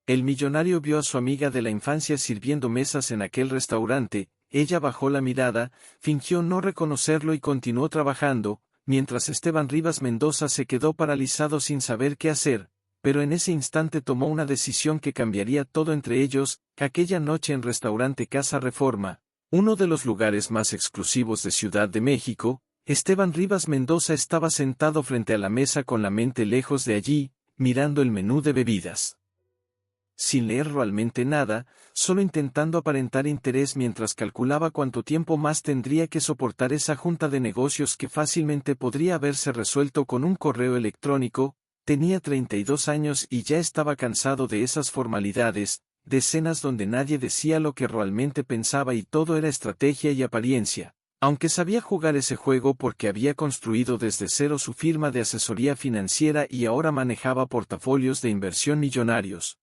El millonario vio a su amiga de la infancia sirviendo mesas en aquel restaurante, ella bajó la mirada, fingió no reconocerlo y continuó trabajando, mientras Esteban Rivas Mendoza se quedó paralizado sin saber qué hacer, pero en ese instante tomó una decisión que cambiaría todo entre ellos. Aquella noche en Restaurante Casa Reforma, uno de los lugares más exclusivos de Ciudad de México, Esteban Rivas Mendoza estaba sentado frente a la mesa con la mente lejos de allí, mirando el menú de bebidas. Sin leer realmente nada, solo intentando aparentar interés mientras calculaba cuánto tiempo más tendría que soportar esa junta de negocios que fácilmente podría haberse resuelto con un correo electrónico. Tenía 32 años y ya estaba cansado de esas formalidades, de escenas donde nadie decía lo que realmente pensaba y todo era estrategia y apariencia. Aunque sabía jugar ese juego porque había construido desde cero su firma de asesoría financiera y ahora manejaba portafolios de inversión millonarios.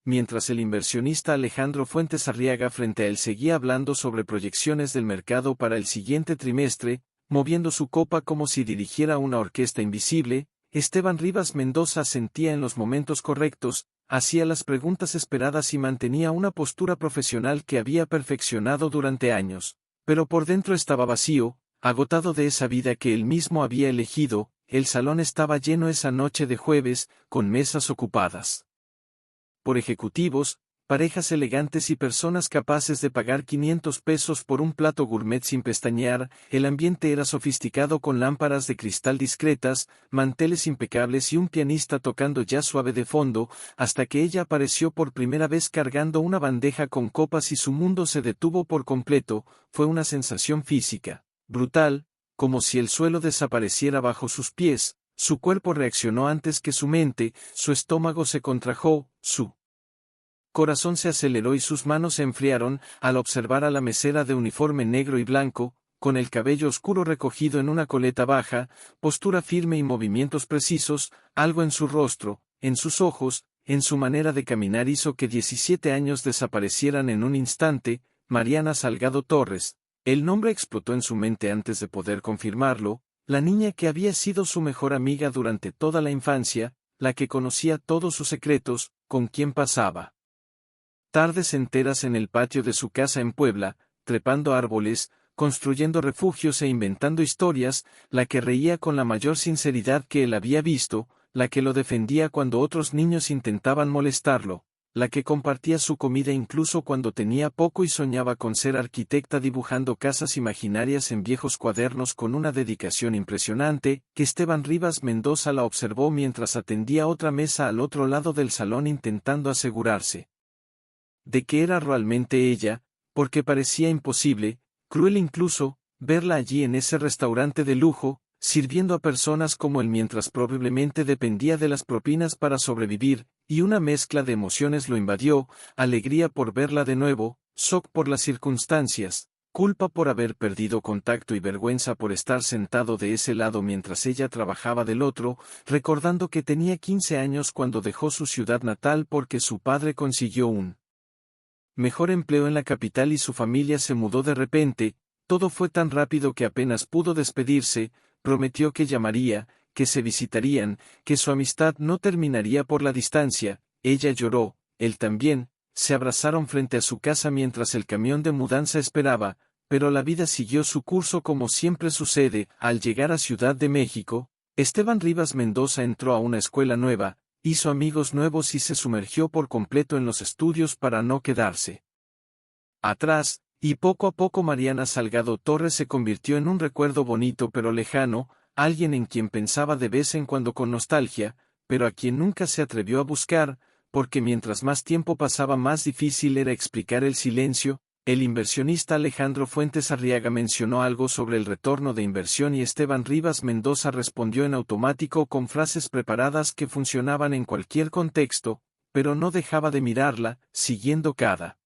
Mientras el inversionista Alejandro Fuentes Arriaga frente a él seguía hablando sobre proyecciones del mercado para el siguiente trimestre, moviendo su copa como si dirigiera una orquesta invisible, Esteban Rivas Mendoza sentía en los momentos correctos, hacía las preguntas esperadas y mantenía una postura profesional que había perfeccionado durante años, pero por dentro estaba vacío, agotado de esa vida que él mismo había elegido. El salón estaba lleno esa noche de jueves, con mesas ocupadas por ejecutivos, parejas elegantes y personas capaces de pagar 500 pesos por un plato gourmet sin pestañear. El ambiente era sofisticado con lámparas de cristal discretas, manteles impecables y un pianista tocando jazz suave de fondo, hasta que ella apareció por primera vez cargando una bandeja con copas y su mundo se detuvo por completo. Fue una sensación física, brutal, como si el suelo desapareciera bajo sus pies. Su cuerpo reaccionó antes que su mente, su estómago se contrajo, su corazón se aceleró y sus manos se enfriaron al observar a la mesera de uniforme negro y blanco, con el cabello oscuro recogido en una coleta baja, postura firme y movimientos precisos. Algo en su rostro, en sus ojos, en su manera de caminar hizo que 17 años desaparecieran en un instante. Mariana Salgado Torres. El nombre explotó en su mente antes de poder confirmarlo. La niña que había sido su mejor amiga durante toda la infancia, la que conocía todos sus secretos, con quien pasaba tardes enteras en el patio de su casa en Puebla, trepando árboles, construyendo refugios e inventando historias, la que reía con la mayor sinceridad que él había visto, la que lo defendía cuando otros niños intentaban molestarlo, la que compartía su comida incluso cuando tenía poco y soñaba con ser arquitecta dibujando casas imaginarias en viejos cuadernos con una dedicación impresionante. Que Esteban Rivas Mendoza la observó mientras atendía otra mesa al otro lado del salón intentando asegurarse de que era realmente ella, porque parecía imposible, cruel incluso, verla allí en ese restaurante de lujo, sirviendo a personas como él mientras probablemente dependía de las propinas para sobrevivir, y una mezcla de emociones lo invadió: alegría por verla de nuevo, shock por las circunstancias, culpa por haber perdido contacto y vergüenza por estar sentado de ese lado mientras ella trabajaba del otro, recordando que tenía 15 años cuando dejó su ciudad natal porque su padre consiguió un mejor empleo en la capital y su familia se mudó de repente. Todo fue tan rápido que apenas pudo despedirse. Prometió que llamaría, que se visitarían, que su amistad no terminaría por la distancia. Ella lloró, él también, se abrazaron frente a su casa mientras el camión de mudanza esperaba, pero la vida siguió su curso como siempre sucede. Al llegar a Ciudad de México, Esteban Rivas Mendoza entró a una escuela nueva, hizo amigos nuevos y se sumergió por completo en los estudios para no quedarse atrás, y poco a poco Mariana Salgado Torres se convirtió en un recuerdo bonito pero lejano, alguien en quien pensaba de vez en cuando con nostalgia, pero a quien nunca se atrevió a buscar, porque mientras más tiempo pasaba más difícil era explicar el silencio. El inversionista Alejandro Fuentes Arriaga mencionó algo sobre el retorno de inversión y Esteban Rivas Mendoza respondió en automático con frases preparadas que funcionaban en cualquier contexto, pero no dejaba de mirarla, siguiendo cada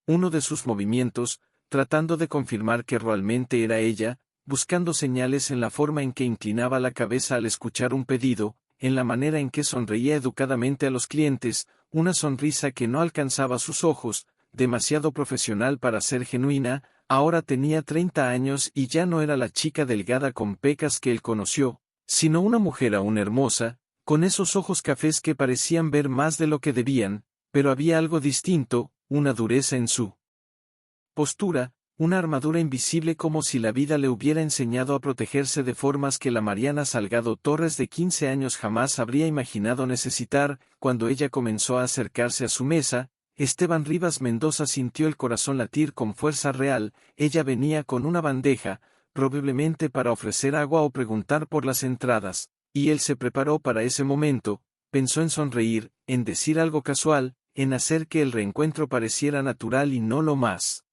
uno de sus movimientos, tratando de confirmar que realmente era ella, buscando señales en la forma en que inclinaba la cabeza al escuchar un pedido, en la manera en que sonreía educadamente a los clientes, una sonrisa que no alcanzaba sus ojos, demasiado profesional para ser genuina. Ahora tenía 30 años y ya no era la chica delgada con pecas que él conoció, sino una mujer aún hermosa, con esos ojos cafés que parecían ver más de lo que debían, pero había algo distinto, una dureza en su postura, una armadura invisible como si la vida le hubiera enseñado a protegerse de formas que la Mariana Salgado Torres de 15 años jamás habría imaginado necesitar. Cuando ella comenzó a acercarse a su mesa, Esteban Rivas Mendoza sintió el corazón latir con fuerza real. Ella venía con una bandeja, probablemente para ofrecer agua o preguntar por las entradas, y él se preparó para ese momento, pensó en sonreír, en decir algo casual, en hacer que el reencuentro pareciera natural y no lo más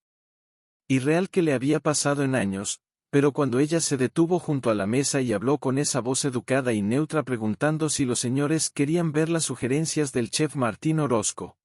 irreal que le había pasado en años, pero cuando ella se detuvo junto a la mesa y habló con esa voz educada y neutra preguntando si los señores querían ver las sugerencias del chef Martín Orozco,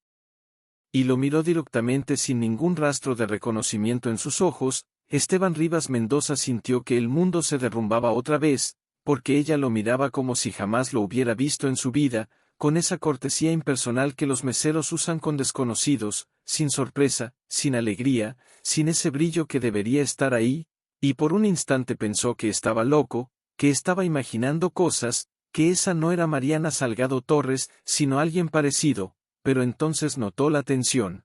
y lo miró directamente sin ningún rastro de reconocimiento en sus ojos, Esteban Rivas Mendoza sintió que el mundo se derrumbaba otra vez, porque ella lo miraba como si jamás lo hubiera visto en su vida, con esa cortesía impersonal que los meseros usan con desconocidos, sin sorpresa, sin alegría, sin ese brillo que debería estar ahí, y por un instante pensó que estaba loco, que estaba imaginando cosas, que esa no era Mariana Salgado Torres, sino alguien parecido, pero entonces notó la tensión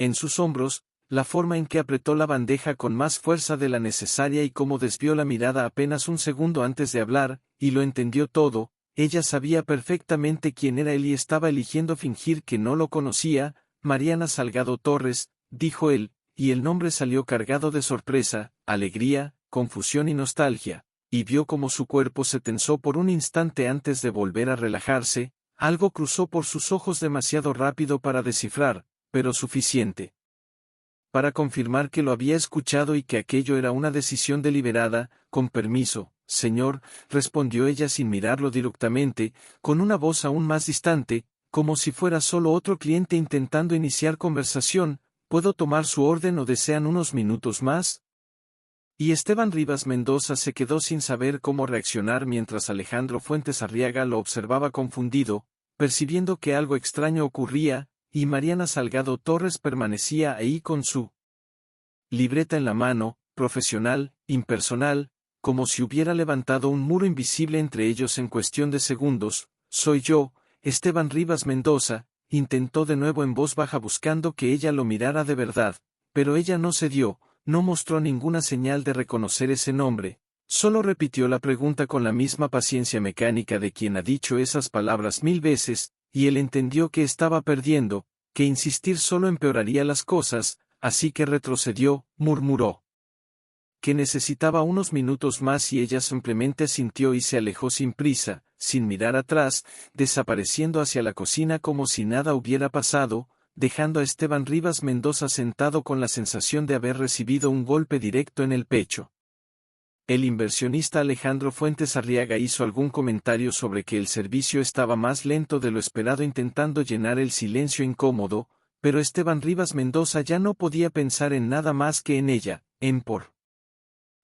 en sus hombros, la forma en que apretó la bandeja con más fuerza de la necesaria y cómo desvió la mirada apenas un segundo antes de hablar, y lo entendió todo. Ella sabía perfectamente quién era él y estaba eligiendo fingir que no lo conocía. Mariana Salgado Torres, dijo él, y el nombre salió cargado de sorpresa, alegría, confusión y nostalgia, y vio cómo su cuerpo se tensó por un instante antes de volver a relajarse. Algo cruzó por sus ojos demasiado rápido para descifrar, pero suficiente para confirmar que lo había escuchado y que aquello era una decisión deliberada. Con permiso, señor, respondió ella sin mirarlo directamente, con una voz aún más distante, como si fuera solo otro cliente intentando iniciar conversación. ¿Puedo tomar su orden o desean unos minutos más? Y Esteban Rivas Mendoza se quedó sin saber cómo reaccionar mientras Alejandro Fuentes Arriaga lo observaba confundido, percibiendo que algo extraño ocurría, y Mariana Salgado Torres permanecía ahí con su libreta en la mano, profesional, impersonal, como si hubiera levantado un muro invisible entre ellos en cuestión de segundos. Soy yo, Esteban Rivas Mendoza, intentó de nuevo en voz baja buscando que ella lo mirara de verdad, pero ella no cedió, no mostró ninguna señal de reconocer ese nombre, solo repitió la pregunta con la misma paciencia mecánica de quien ha dicho esas palabras 1000 veces, y él entendió que estaba perdiendo, que insistir solo empeoraría las cosas, así que retrocedió, murmuró que necesitaba unos minutos más y ella simplemente asintió y se alejó sin prisa, sin mirar atrás, desapareciendo hacia la cocina como si nada hubiera pasado, dejando a Esteban Rivas Mendoza sentado con la sensación de haber recibido un golpe directo en el pecho. El inversionista Alejandro Fuentes Arriaga hizo algún comentario sobre que el servicio estaba más lento de lo esperado intentando llenar el silencio incómodo, pero Esteban Rivas Mendoza ya no podía pensar en nada más que en ella, en por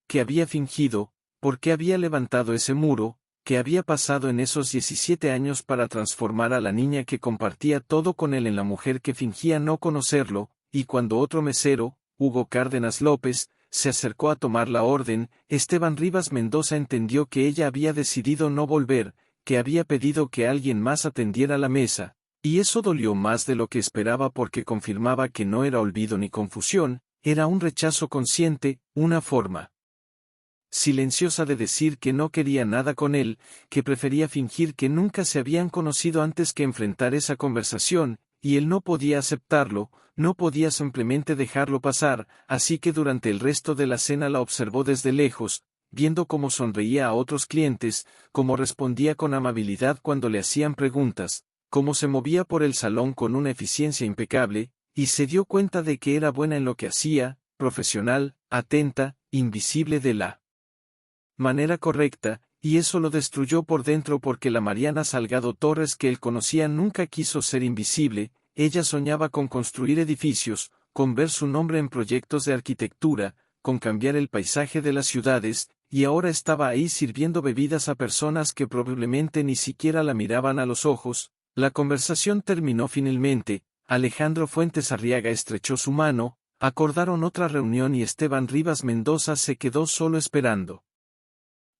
qué había fingido, por qué había levantado ese muro, qué había pasado en esos 17 años para transformar a la niña que compartía todo con él en la mujer que fingía no conocerlo, y cuando otro mesero, Hugo Cárdenas López, se acercó a tomar la orden, Esteban Rivas Mendoza entendió que ella había decidido no volver, que había pedido que alguien más atendiera la mesa, y eso dolió más de lo que esperaba porque confirmaba que no era olvido ni confusión, era un rechazo consciente, una forma silenciosa de decir que no quería nada con él, que prefería fingir que nunca se habían conocido antes que enfrentar esa conversación, y él no podía aceptarlo, no podía simplemente dejarlo pasar, así que durante el resto de la cena la observó desde lejos, viendo cómo sonreía a otros clientes, cómo respondía con amabilidad cuando le hacían preguntas, cómo se movía por el salón con una eficiencia impecable, y se dio cuenta de que era buena en lo que hacía, profesional, atenta, invisible de la manera correcta, y eso lo destruyó por dentro porque la Mariana Salgado Torres que él conocía nunca quiso ser invisible. Ella soñaba con construir edificios, con ver su nombre en proyectos de arquitectura, con cambiar el paisaje de las ciudades, y ahora estaba ahí sirviendo bebidas a personas que probablemente ni siquiera la miraban a los ojos. La conversación terminó finalmente, Alejandro Fuentes Arriaga estrechó su mano, acordaron otra reunión y Esteban Rivas Mendoza se quedó solo esperando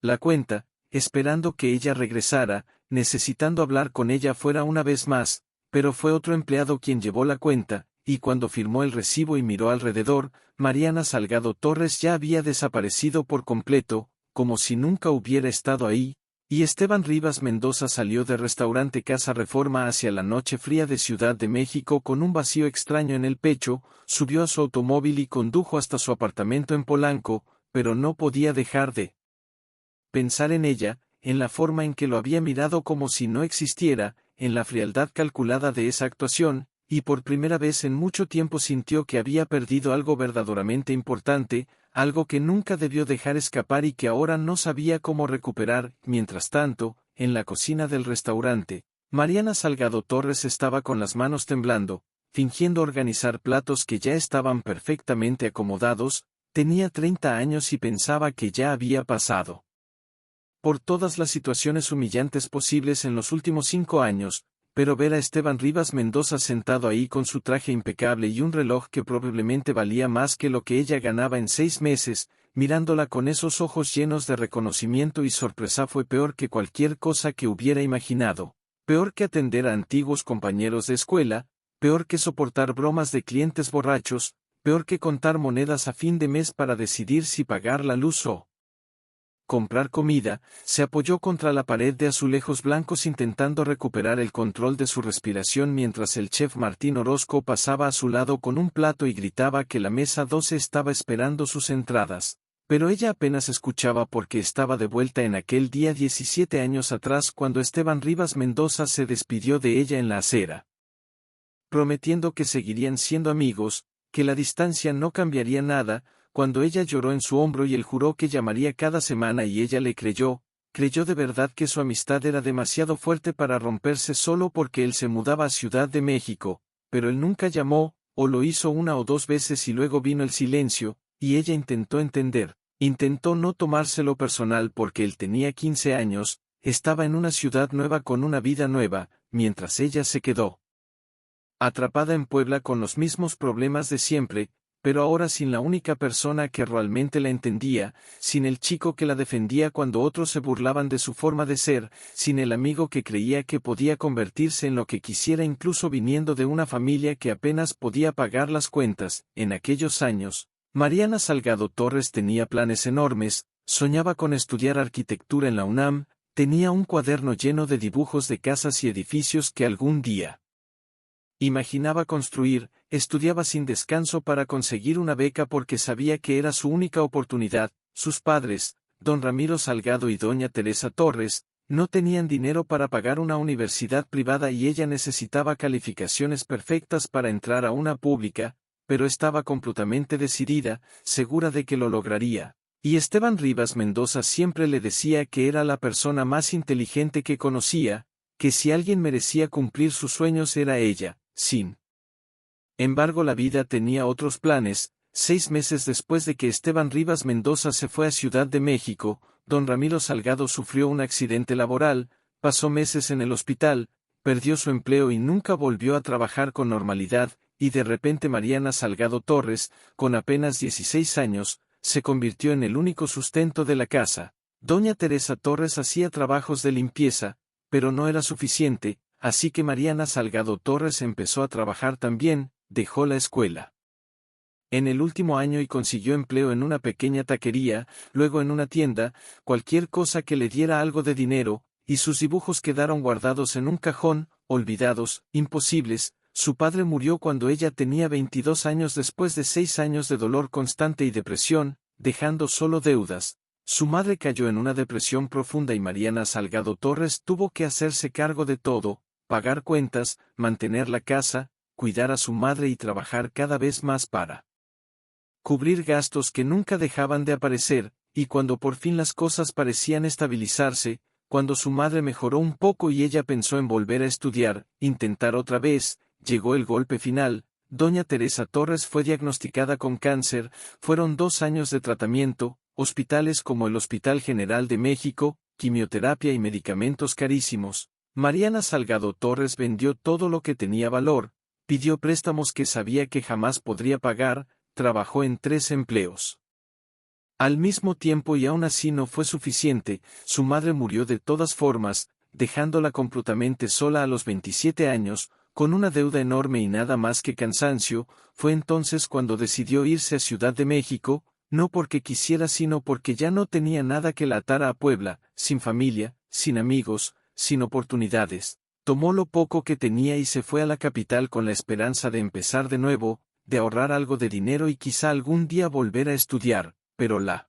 la cuenta. esperando que ella regresara, necesitando hablar con ella fuera una vez más, pero fue otro empleado quien llevó la cuenta, y cuando firmó el recibo y miró alrededor, Mariana Salgado Torres ya había desaparecido por completo, como si nunca hubiera estado ahí, y Esteban Rivas Mendoza salió del restaurante Casa Reforma hacia la noche fría de Ciudad de México con un vacío extraño en el pecho, subió a su automóvil y condujo hasta su apartamento en Polanco, pero no podía dejar de pensar en ella, en la forma en que lo había mirado como si no existiera, en la frialdad calculada de esa actuación, y por primera vez en mucho tiempo sintió que había perdido algo verdaderamente importante, algo que nunca debió dejar escapar y que ahora no sabía cómo recuperar. Mientras tanto, en la cocina del restaurante, Mariana Salgado Torres estaba con las manos temblando, fingiendo organizar platos que ya estaban perfectamente acomodados. Tenía 30 años y pensaba que ya había pasado por todas las situaciones humillantes posibles en los últimos 5 años, pero ver a Esteban Rivas Mendoza sentado ahí con su traje impecable y un reloj que probablemente valía más que lo que ella ganaba en 6 meses, mirándola con esos ojos llenos de reconocimiento y sorpresa fue peor que cualquier cosa que hubiera imaginado, peor que atender a antiguos compañeros de escuela, peor que soportar bromas de clientes borrachos, peor que contar monedas a fin de mes para decidir si pagar la luz o comprar comida. Se apoyó contra la pared de azulejos blancos intentando recuperar el control de su respiración mientras el chef Martín Orozco pasaba a su lado con un plato y gritaba que la mesa 12 estaba esperando sus entradas. Pero ella apenas escuchaba porque estaba de vuelta en aquel día 17 años atrás cuando Esteban Rivas Mendoza se despidió de ella en la acera, prometiendo que seguirían siendo amigos, que la distancia no cambiaría nada. Cuando ella lloró en su hombro y él juró que llamaría cada semana y ella le creyó de verdad que su amistad era demasiado fuerte para romperse solo porque él se mudaba a Ciudad de México, pero él nunca llamó, o lo hizo una o dos veces y luego vino el silencio, y ella intentó entender, intentó no tomárselo personal porque él tenía 15 años, estaba en una ciudad nueva con una vida nueva, mientras ella se quedó atrapada en Puebla con los mismos problemas de siempre, pero ahora sin la única persona que realmente la entendía, sin el chico que la defendía cuando otros se burlaban de su forma de ser, sin el amigo que creía que podía convertirse en lo que quisiera incluso viniendo de una familia que apenas podía pagar las cuentas. En aquellos años, Mariana Salgado Torres tenía planes enormes, soñaba con estudiar arquitectura en la UNAM, tenía un cuaderno lleno de dibujos de casas y edificios que algún día imaginaba construir, estudiaba sin descanso para conseguir una beca porque sabía que era su única oportunidad. Sus padres, don Ramiro Salgado y doña Teresa Torres, no tenían dinero para pagar una universidad privada y ella necesitaba calificaciones perfectas para entrar a una pública, pero estaba completamente decidida, segura de que lo lograría. Y Esteban Rivas Mendoza siempre le decía que era la persona más inteligente que conocía, que si alguien merecía cumplir sus sueños era ella. Sin embargo, la vida tenía otros planes. 6 meses después de que Esteban Rivas Mendoza se fue a Ciudad de México, don Ramiro Salgado sufrió un accidente laboral, pasó meses en el hospital, perdió su empleo y nunca volvió a trabajar con normalidad, y de repente Mariana Salgado Torres, con apenas 16 años, se convirtió en el único sustento de la casa. Doña Teresa Torres hacía trabajos de limpieza, pero no era suficiente. Así que Mariana Salgado Torres empezó a trabajar también, dejó la escuela en el último año y consiguió empleo en una pequeña taquería, luego en una tienda, cualquier cosa que le diera algo de dinero, y sus dibujos quedaron guardados en un cajón, olvidados, imposibles. Su padre murió cuando ella tenía 22 años después de 6 años de dolor constante y depresión, dejando solo deudas. Su madre cayó en una depresión profunda y Mariana Salgado Torres tuvo que hacerse cargo de todo, pagar cuentas, mantener la casa, cuidar a su madre y trabajar cada vez más para cubrir gastos que nunca dejaban de aparecer, y cuando por fin las cosas parecían estabilizarse, cuando su madre mejoró un poco y ella pensó en volver a estudiar, intentar otra vez, llegó el golpe final. Doña Teresa Torres fue diagnosticada con cáncer, fueron 2 años de tratamiento, hospitales como el Hospital General de México, quimioterapia y medicamentos carísimos. Mariana Salgado Torres vendió todo lo que tenía valor, pidió préstamos que sabía que jamás podría pagar, trabajó en 3 empleos Al mismo tiempo y aún así no fue suficiente, su madre murió de todas formas, dejándola completamente sola a los 27 años, con una deuda enorme y nada más que cansancio. Fue entonces cuando decidió irse a Ciudad de México, no porque quisiera sino porque ya no tenía nada que la atara a Puebla, sin familia, sin amigos, sin oportunidades. Tomó lo poco que tenía y se fue a la capital con la esperanza de empezar de nuevo, de ahorrar algo de dinero y quizá algún día volver a estudiar, pero la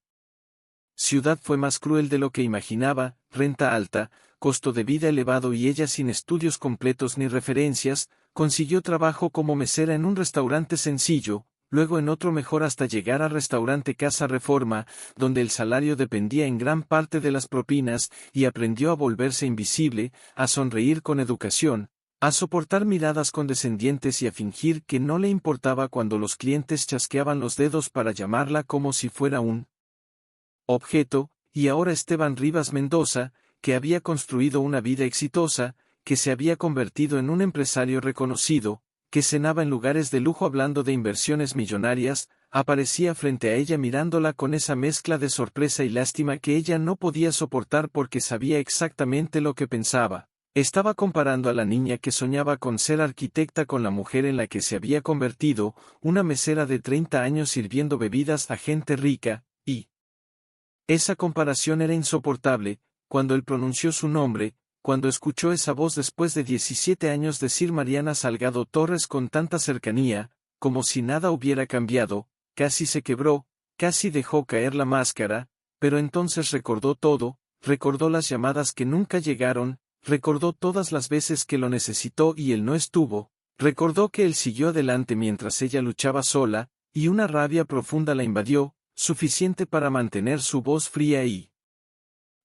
ciudad fue más cruel de lo que imaginaba, renta alta, costo de vida elevado y ella sin estudios completos ni referencias, consiguió trabajo como mesera en un restaurante sencillo, luego en otro mejor hasta llegar al restaurante Casa Reforma, donde el salario dependía en gran parte de las propinas, y aprendió a volverse invisible, a sonreír con educación, a soportar miradas condescendientes y a fingir que no le importaba cuando los clientes chasqueaban los dedos para llamarla como si fuera un objeto. Y ahora Esteban Rivas Mendoza, que había construido una vida exitosa, que se había convertido en un empresario reconocido, que cenaba en lugares de lujo hablando de inversiones millonarias, aparecía frente a ella mirándola con esa mezcla de sorpresa y lástima que ella no podía soportar porque sabía exactamente lo que pensaba. Estaba comparando a la niña que soñaba con ser arquitecta con la mujer en la que se había convertido, una mesera de 30 años sirviendo bebidas a gente rica, y esa comparación era insoportable. Cuando él pronunció su nombre, cuando escuchó esa voz después de 17 años decir Mariana Salgado Torres con tanta cercanía, como si nada hubiera cambiado, casi se quebró, casi dejó caer la máscara, pero entonces recordó todo, recordó las llamadas que nunca llegaron, recordó todas las veces que lo necesitó y él no estuvo, recordó que él siguió adelante mientras ella luchaba sola, y una rabia profunda la invadió, suficiente para mantener su voz fría y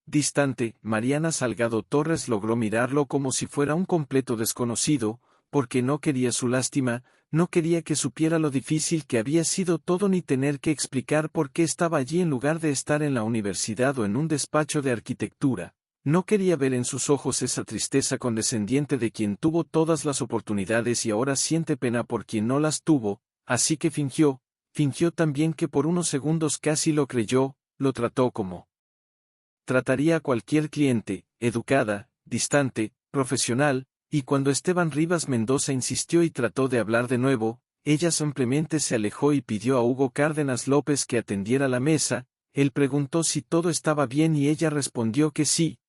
distante. Mariana Salgado Torres logró mirarlo como si fuera un completo desconocido, porque no quería su lástima, no quería que supiera lo difícil que había sido todo ni tener que explicar por qué estaba allí en lugar de estar en la universidad o en un despacho de arquitectura. No quería ver en sus ojos esa tristeza condescendiente de quien tuvo todas las oportunidades y ahora siente pena por quien no las tuvo, así que fingió también que por unos segundos casi lo creyó, lo trató como trataría a cualquier cliente, educada, distante, profesional, y cuando Esteban Rivas Mendoza insistió y trató de hablar de nuevo, ella simplemente se alejó y pidió a Hugo Cárdenas López que atendiera la mesa. Él preguntó si todo estaba bien y ella respondió que sí,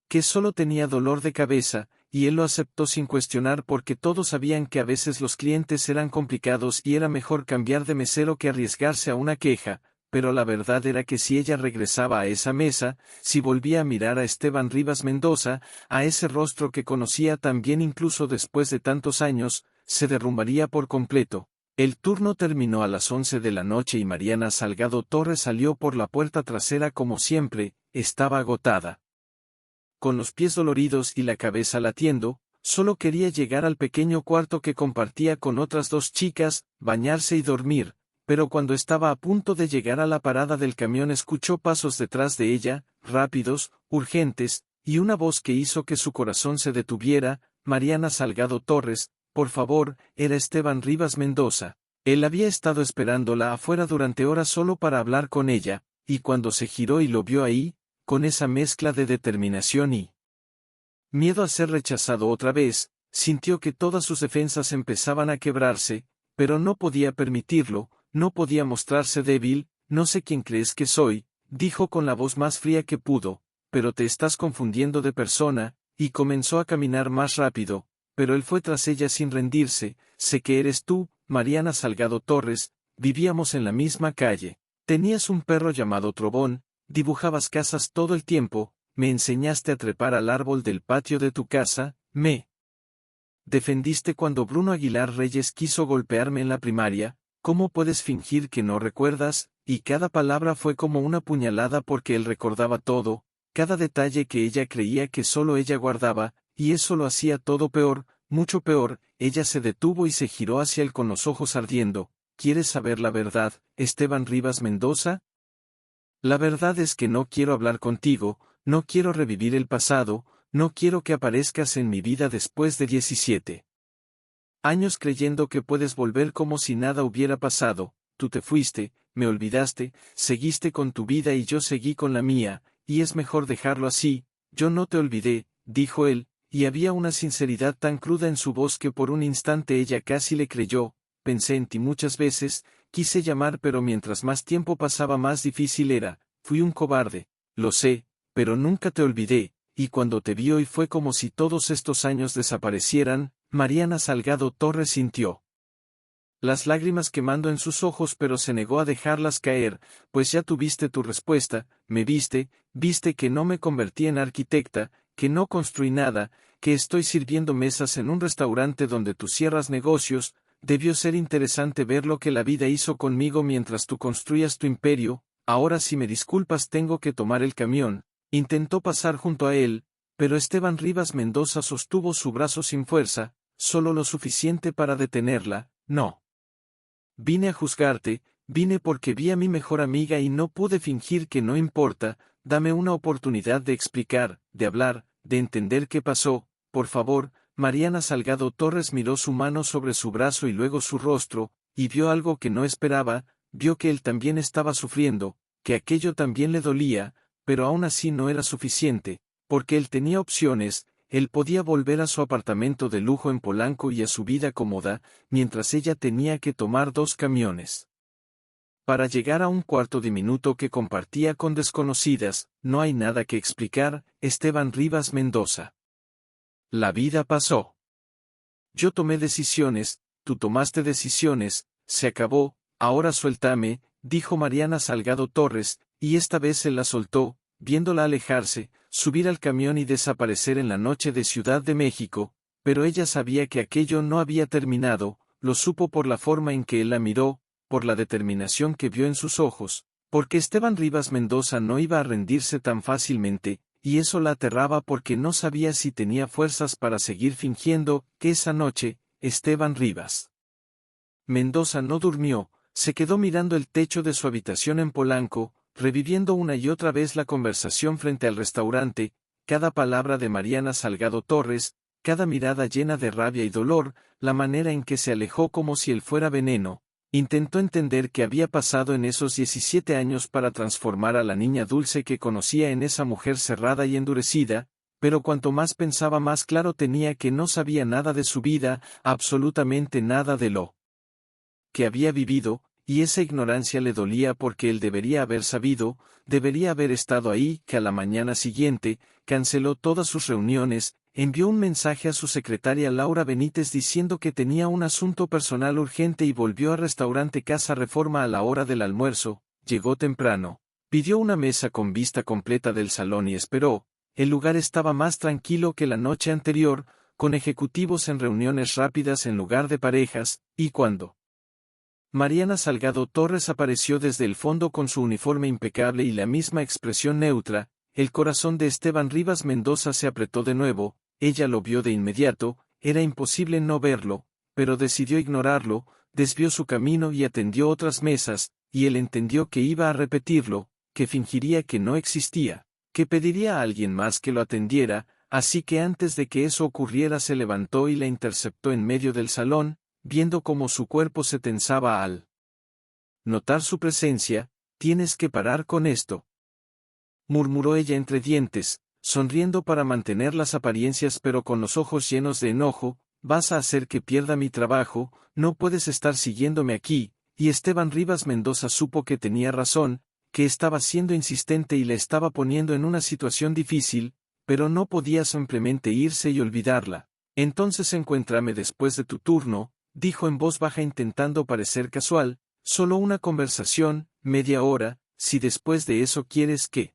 que solo tenía dolor de cabeza, y él lo aceptó sin cuestionar porque todos sabían que a veces los clientes eran complicados y era mejor cambiar de mesero que arriesgarse a una queja, pero la verdad era que si ella regresaba a esa mesa, si volvía a mirar a Esteban Rivas Mendoza, a ese rostro que conocía tan bien incluso después de tantos años, se derrumbaría por completo. El turno terminó a las 11 de la noche y Mariana Salgado Torres salió por la puerta trasera como siempre, estaba agotada. Con los pies doloridos y la cabeza latiendo, solo quería llegar al pequeño cuarto que compartía con otras dos chicas, bañarse y dormir, pero cuando estaba a punto de llegar a la parada del camión escuchó pasos detrás de ella, rápidos, urgentes, y una voz que hizo que su corazón se detuviera. Mariana Salgado Torres, por favor, era Esteban Rivas Mendoza. Él había estado esperándola afuera durante horas solo para hablar con ella, y cuando se giró y lo vio ahí, con esa mezcla de determinación y miedo a ser rechazado otra vez, sintió que todas sus defensas empezaban a quebrarse, pero no podía permitirlo, no podía mostrarse débil. No sé quién crees que soy, dijo con la voz más fría que pudo, pero te estás confundiendo de persona, y comenzó a caminar más rápido, pero él fue tras ella sin rendirse. Sé que eres tú, Mariana Salgado Torres, vivíamos en la misma calle. Tenías un perro llamado Trobón, dibujabas casas todo el tiempo, me enseñaste a trepar al árbol del patio de tu casa, me defendiste cuando Bruno Aguilar Reyes quiso golpearme en la primaria. ¿Cómo puedes fingir que no recuerdas? Y cada palabra fue como una puñalada porque él recordaba todo, cada detalle que ella creía que solo ella guardaba, y eso lo hacía todo peor, mucho peor. Ella se detuvo y se giró hacia él con los ojos ardiendo. ¿Quieres saber la verdad, Esteban Rivas Mendoza? La verdad es que no quiero hablar contigo, no quiero revivir el pasado, no quiero que aparezcas en mi vida después de 17 años creyendo que puedes volver como si nada hubiera pasado. tú te fuiste, me olvidaste, seguiste con tu vida y yo seguí con la mía, y es mejor dejarlo así. Yo no te olvidé, dijo él, y había una sinceridad tan cruda en su voz que por un instante ella casi le creyó. Pensé en ti muchas veces, quise llamar pero mientras más tiempo pasaba más difícil era, fui un cobarde, lo sé, pero nunca te olvidé, y cuando te vi hoy fue como si todos estos años desaparecieran. Mariana Salgado Torres sintió las lágrimas quemando en sus ojos pero se negó a dejarlas caer, pues ya tuviste tu respuesta, me viste que no me convertí en arquitecta, que no construí nada, que estoy sirviendo mesas en un restaurante donde tú cierras negocios. Debió ser interesante ver lo que la vida hizo conmigo mientras tú construías tu imperio. Ahora si me disculpas tengo que tomar el camión. Intentó pasar junto a él, pero Esteban Rivas Mendoza sostuvo su brazo sin fuerza, solo lo suficiente para detenerla. No. Vine a juzgarte, vine porque vi a mi mejor amiga y no pude fingir que no importa. Dame una oportunidad de explicar, de hablar, de entender qué pasó, por favor. Mariana Salgado Torres miró su mano sobre su brazo y luego su rostro, y vio algo que no esperaba. Vio que él también estaba sufriendo, que aquello también le dolía, pero aún así no era suficiente, porque él tenía opciones. Él podía volver a su apartamento de lujo en Polanco y a su vida cómoda, mientras ella tenía que tomar 2 camiones para llegar a un cuarto diminuto que compartía con desconocidas. No hay nada que explicar. Esteban Rivas Mendoza. La vida pasó. Yo tomé decisiones, tú tomaste decisiones, se acabó. Ahora suéltame, dijo Mariana Salgado Torres, y esta vez él la soltó, viéndola alejarse, subir al camión y desaparecer en la noche de Ciudad de México. Pero ella sabía que aquello no había terminado, lo supo por la forma en que él la miró, por la determinación que vio en sus ojos, porque Esteban Rivas Mendoza no iba a rendirse tan fácilmente, y eso la aterraba porque no sabía si tenía fuerzas para seguir fingiendo. Que esa noche, Esteban Rivas Mendoza no durmió, se quedó mirando el techo de su habitación en Polanco, reviviendo una y otra vez la conversación frente al restaurante, cada palabra de Mariana Salgado Torres, cada mirada llena de rabia y dolor, la manera en que se alejó como si él fuera veneno. Intentó entender qué había pasado en esos 17 años para transformar a la niña dulce que conocía en esa mujer cerrada y endurecida, pero cuanto más pensaba más claro tenía que no sabía nada de su vida, absolutamente nada de lo que había vivido, y esa ignorancia le dolía porque él debería haber sabido, debería haber estado ahí. Que a la mañana siguiente, canceló todas sus reuniones, envió un mensaje a su secretaria Laura Benítez diciendo que tenía un asunto personal urgente y volvió al restaurante Casa Reforma a la hora del almuerzo. Llegó temprano, pidió una mesa con vista completa del salón y esperó. El lugar estaba más tranquilo que la noche anterior, con ejecutivos en reuniones rápidas en lugar de parejas, y cuando Mariana Salgado Torres apareció desde el fondo con su uniforme impecable y la misma expresión neutra, el corazón de Esteban Rivas Mendoza se apretó de nuevo. Ella lo vio de inmediato, era imposible no verlo, pero decidió ignorarlo, desvió su camino y atendió otras mesas, y él entendió que iba a repetirlo, que fingiría que no existía, que pediría a alguien más que lo atendiera. Así que antes de que eso ocurriera se levantó y la interceptó en medio del salón, viendo cómo su cuerpo se tensaba al notar su presencia. Tienes que parar con esto, murmuró ella entre dientes, sonriendo para mantener las apariencias pero con los ojos llenos de enojo. Vas a hacer que pierda mi trabajo, no puedes estar siguiéndome aquí. Y Esteban Rivas Mendoza supo que tenía razón, que estaba siendo insistente y le estaba poniendo en una situación difícil, pero no podía simplemente irse y olvidarla. Entonces encuéntrame después de tu turno, dijo en voz baja intentando parecer casual. Solo una conversación, media hora. Si después de eso quieres que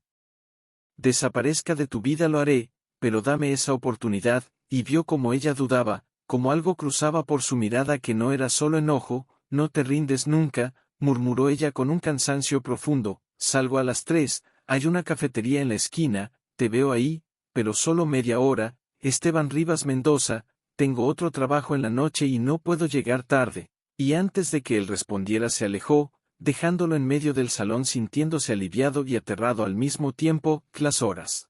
desaparezca de tu vida lo haré, pero dame esa oportunidad. Y vio como ella dudaba, como algo cruzaba por su mirada que no era solo enojo. No te rindes nunca, murmuró ella con un cansancio profundo. Salgo a las 3, hay una cafetería en la esquina, te veo ahí, pero solo media hora. Esteban Rivas Mendoza, tengo otro trabajo en la noche y no puedo llegar tarde. Y antes de que él respondiera se alejó, dejándolo en medio del salón sintiéndose aliviado y aterrado al mismo tiempo. Las horas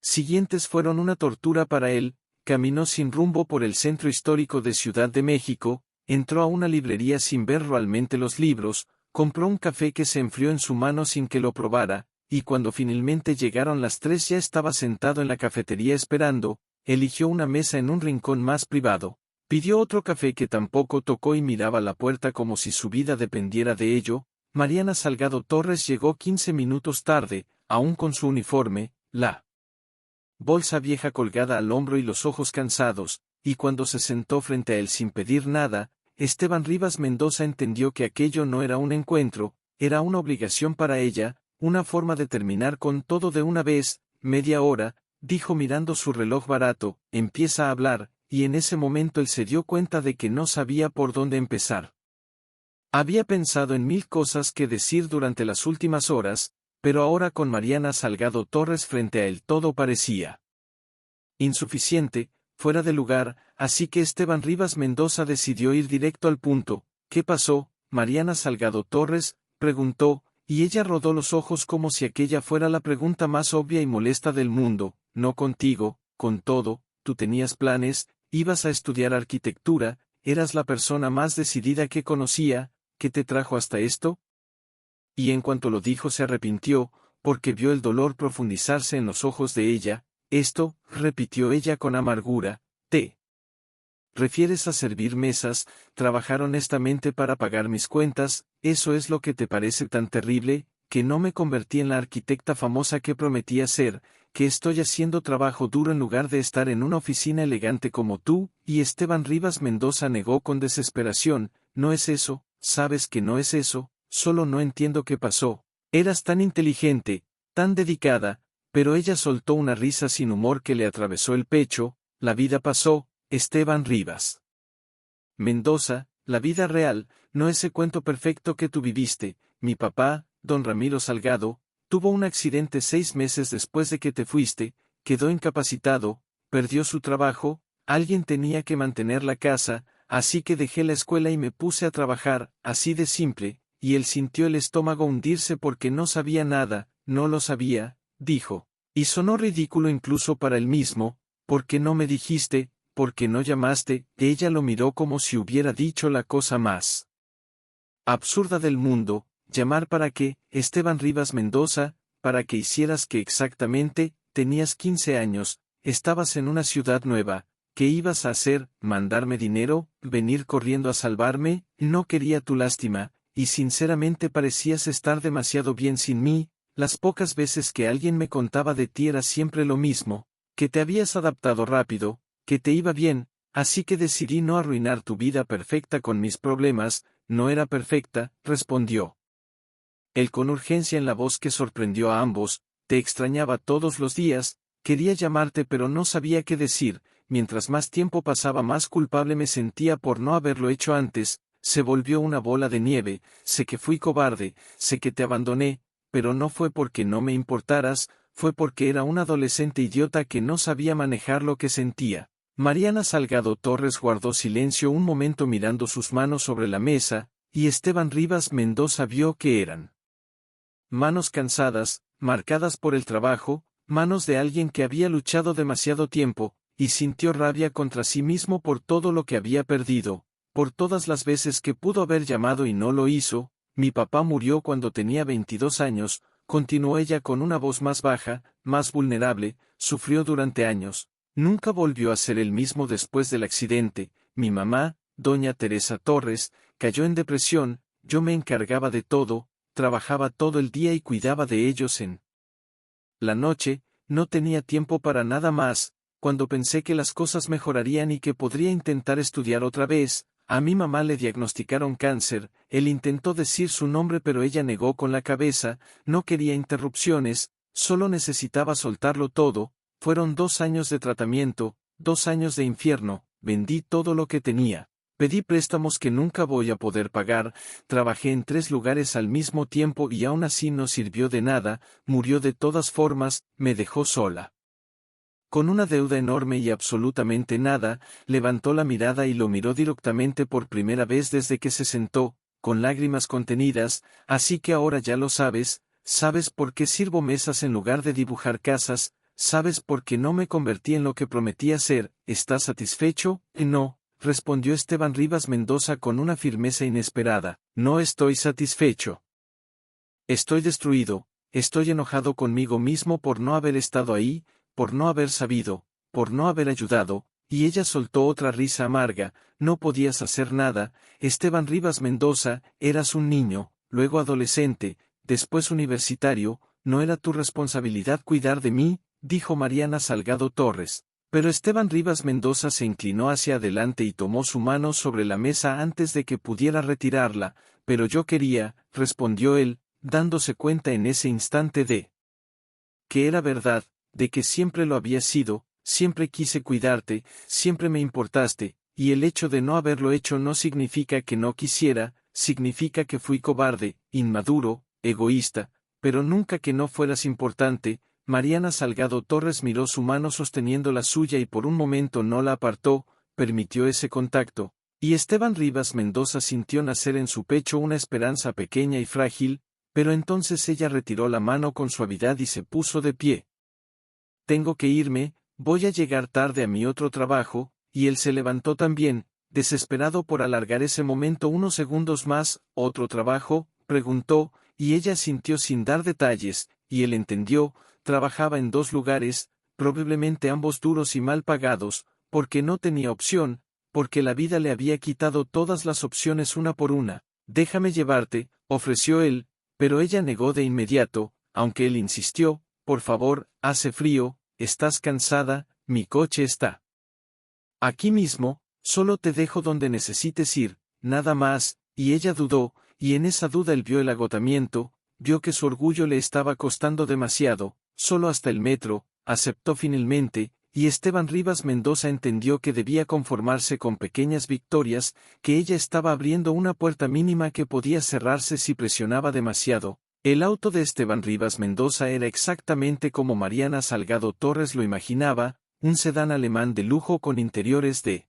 siguientes fueron una tortura para él. Caminó sin rumbo por el centro histórico de Ciudad de México, entró a una librería sin ver realmente los libros, compró un café que se enfrió en su mano sin que lo probara, y cuando finalmente llegaron las 3 ya estaba sentado en la cafetería esperando, eligió una mesa en un rincón más privado. Pidió otro café que tampoco tocó y miraba la puerta como si su vida dependiera de ello. Mariana Salgado Torres llegó 15 minutos tarde, aún con su uniforme, la bolsa vieja colgada al hombro y los ojos cansados, y cuando se sentó frente a él sin pedir nada, Esteban Rivas Mendoza entendió que aquello no era un encuentro, era una obligación para ella, una forma de terminar con todo de una vez. Media hora, dijo mirando su reloj barato, empieza a hablar, y en ese momento él se dio cuenta de que no sabía por dónde empezar. Había pensado en 1000 cosas que decir durante las últimas horas, pero ahora con Mariana Salgado Torres frente a él todo parecía insuficiente, fuera de lugar, así que Esteban Rivas Mendoza decidió ir directo al punto. ¿Qué pasó, Mariana Salgado Torres?, preguntó, y ella rodó los ojos como si aquella fuera la pregunta más obvia y molesta del mundo. No contigo, con todo, tú tenías planes, ibas a estudiar arquitectura, eras la persona más decidida que conocía. ¿Qué te trajo hasta esto? Y en cuanto lo dijo se arrepintió, porque vio el dolor profundizarse en los ojos de ella. Esto, repitió ella con amargura, ¿te refieres a servir mesas, trabajar honestamente para pagar mis cuentas? ¿Eso es lo que te parece tan terrible, que no me convertí en la arquitecta famosa que prometía ser, que estoy haciendo trabajo duro en lugar de estar en una oficina elegante como tú? Y Esteban Rivas Mendoza negó con desesperación, no es eso, sabes que no es eso, solo no entiendo qué pasó. Eras tan inteligente, tan dedicada. Pero ella soltó una risa sin humor que le atravesó el pecho. La vida pasó, Esteban Rivas Mendoza, la vida real, no ese cuento perfecto que tú viviste. Mi papá, don Ramiro Salgado, tuvo un accidente 6 meses después de que te fuiste, quedó incapacitado, perdió su trabajo, alguien tenía que mantener la casa, así que dejé la escuela y me puse a trabajar, así de simple, y él sintió el estómago hundirse porque no sabía nada, no lo sabía, dijo. Y sonó ridículo incluso para él mismo. ¿Por qué no me dijiste? ¿Por qué no llamaste? Ella lo miró como si hubiera dicho la cosa más absurda del mundo. ¿Llamar para qué, Esteban Rivas Mendoza? ¿Para que hicieras qué exactamente? Tenías 15 años, estabas en una ciudad nueva. ¿Qué ibas a hacer? ¿Mandarme dinero? ¿Venir corriendo a salvarme? No quería tu lástima, y sinceramente parecías estar demasiado bien sin mí. Las pocas veces que alguien me contaba de ti era siempre lo mismo, que te habías adaptado rápido, que te iba bien, así que decidí no arruinar tu vida perfecta con mis problemas. No era perfecta, respondió él con urgencia en la voz que sorprendió a ambos. Te extrañaba todos los días, quería llamarte pero no sabía qué decir. Mientras más tiempo pasaba más culpable me sentía por no haberlo hecho antes. Se volvió una bola de nieve. Sé que fui cobarde, sé que te abandoné, pero no fue porque no me importaras, fue porque era un adolescente idiota que no sabía manejar lo que sentía. Mariana Salgado Torres guardó silencio un momento mirando sus manos sobre la mesa, y Esteban Rivas Mendoza vio que eran manos cansadas, marcadas por el trabajo, manos de alguien que había luchado demasiado tiempo, y sintió rabia contra sí mismo por todo lo que había perdido, por todas las veces que pudo haber llamado y no lo hizo. Mi papá murió cuando tenía 22 años, continuó ella con una voz más baja, más vulnerable, sufrió durante años, nunca volvió a ser el mismo después del accidente. Mi mamá, doña Teresa Torres, cayó en depresión, yo me encargaba de todo, trabajaba todo el día y cuidaba de ellos en la noche, no tenía tiempo para nada más. Cuando pensé que las cosas mejorarían y que podría intentar estudiar otra vez, a mi mamá le diagnosticaron cáncer. Él intentó decir su nombre pero ella negó con la cabeza, no quería interrupciones, solo necesitaba soltarlo todo. Fueron 2 años de tratamiento, 2 años de infierno, vendí todo lo que tenía. Pedí préstamos que nunca voy a poder pagar, trabajé en 3 lugares al mismo tiempo y aún así no sirvió de nada, murió de todas formas, me dejó sola. Con una deuda enorme y absolutamente nada, levantó la mirada y lo miró directamente por primera vez desde que se sentó, con lágrimas contenidas. Así que ahora ya lo sabes, sabes por qué sirvo mesas en lugar de dibujar casas, sabes por qué no me convertí en lo que prometía ser. ¿Estás satisfecho? No, respondió Esteban Rivas Mendoza con una firmeza inesperada. No estoy satisfecho. Estoy destruido, estoy enojado conmigo mismo por no haber estado ahí, por no haber sabido, por no haber ayudado, y ella soltó otra risa amarga. No podías hacer nada, Esteban Rivas Mendoza, eras un niño, luego adolescente, después universitario, no era tu responsabilidad cuidar de mí, dijo Mariana Salgado Torres. Pero Esteban Rivas Mendoza se inclinó hacia adelante y tomó su mano sobre la mesa antes de que pudiera retirarla. Pero yo quería, respondió él, dándose cuenta en ese instante de que era verdad, de que siempre lo había sido, siempre quise cuidarte, siempre me importaste, y el hecho de no haberlo hecho no significa que no quisiera, significa que fui cobarde, inmaduro, egoísta, pero nunca que no fueras importante. Mariana Salgado Torres miró su mano sosteniendo la suya y por un momento no la apartó, permitió ese contacto, y Esteban Rivas Mendoza sintió nacer en su pecho una esperanza pequeña y frágil, pero entonces ella retiró la mano con suavidad y se puso de pie. Tengo que irme, voy a llegar tarde a mi otro trabajo, y él se levantó también, desesperado por alargar ese momento unos segundos más. ¿Otro trabajo?, preguntó, y ella sintió sin dar detalles, y él entendió. Trabajaba en 2 lugares, probablemente ambos duros y mal pagados, porque no tenía opción, porque la vida le había quitado todas las opciones una por una. Déjame llevarte, ofreció él, pero ella negó de inmediato, aunque él insistió. Por favor, hace frío, estás cansada, mi coche está aquí mismo, solo te dejo donde necesites ir, nada más. Y ella dudó, y en esa duda él vio el agotamiento, vio que su orgullo le estaba costando demasiado. Solo hasta el metro, aceptó finalmente, y Esteban Rivas Mendoza entendió que debía conformarse con pequeñas victorias, que ella estaba abriendo una puerta mínima que podía cerrarse si presionaba demasiado. El auto de Esteban Rivas Mendoza era exactamente como Mariana Salgado Torres lo imaginaba, un sedán alemán de lujo con interiores de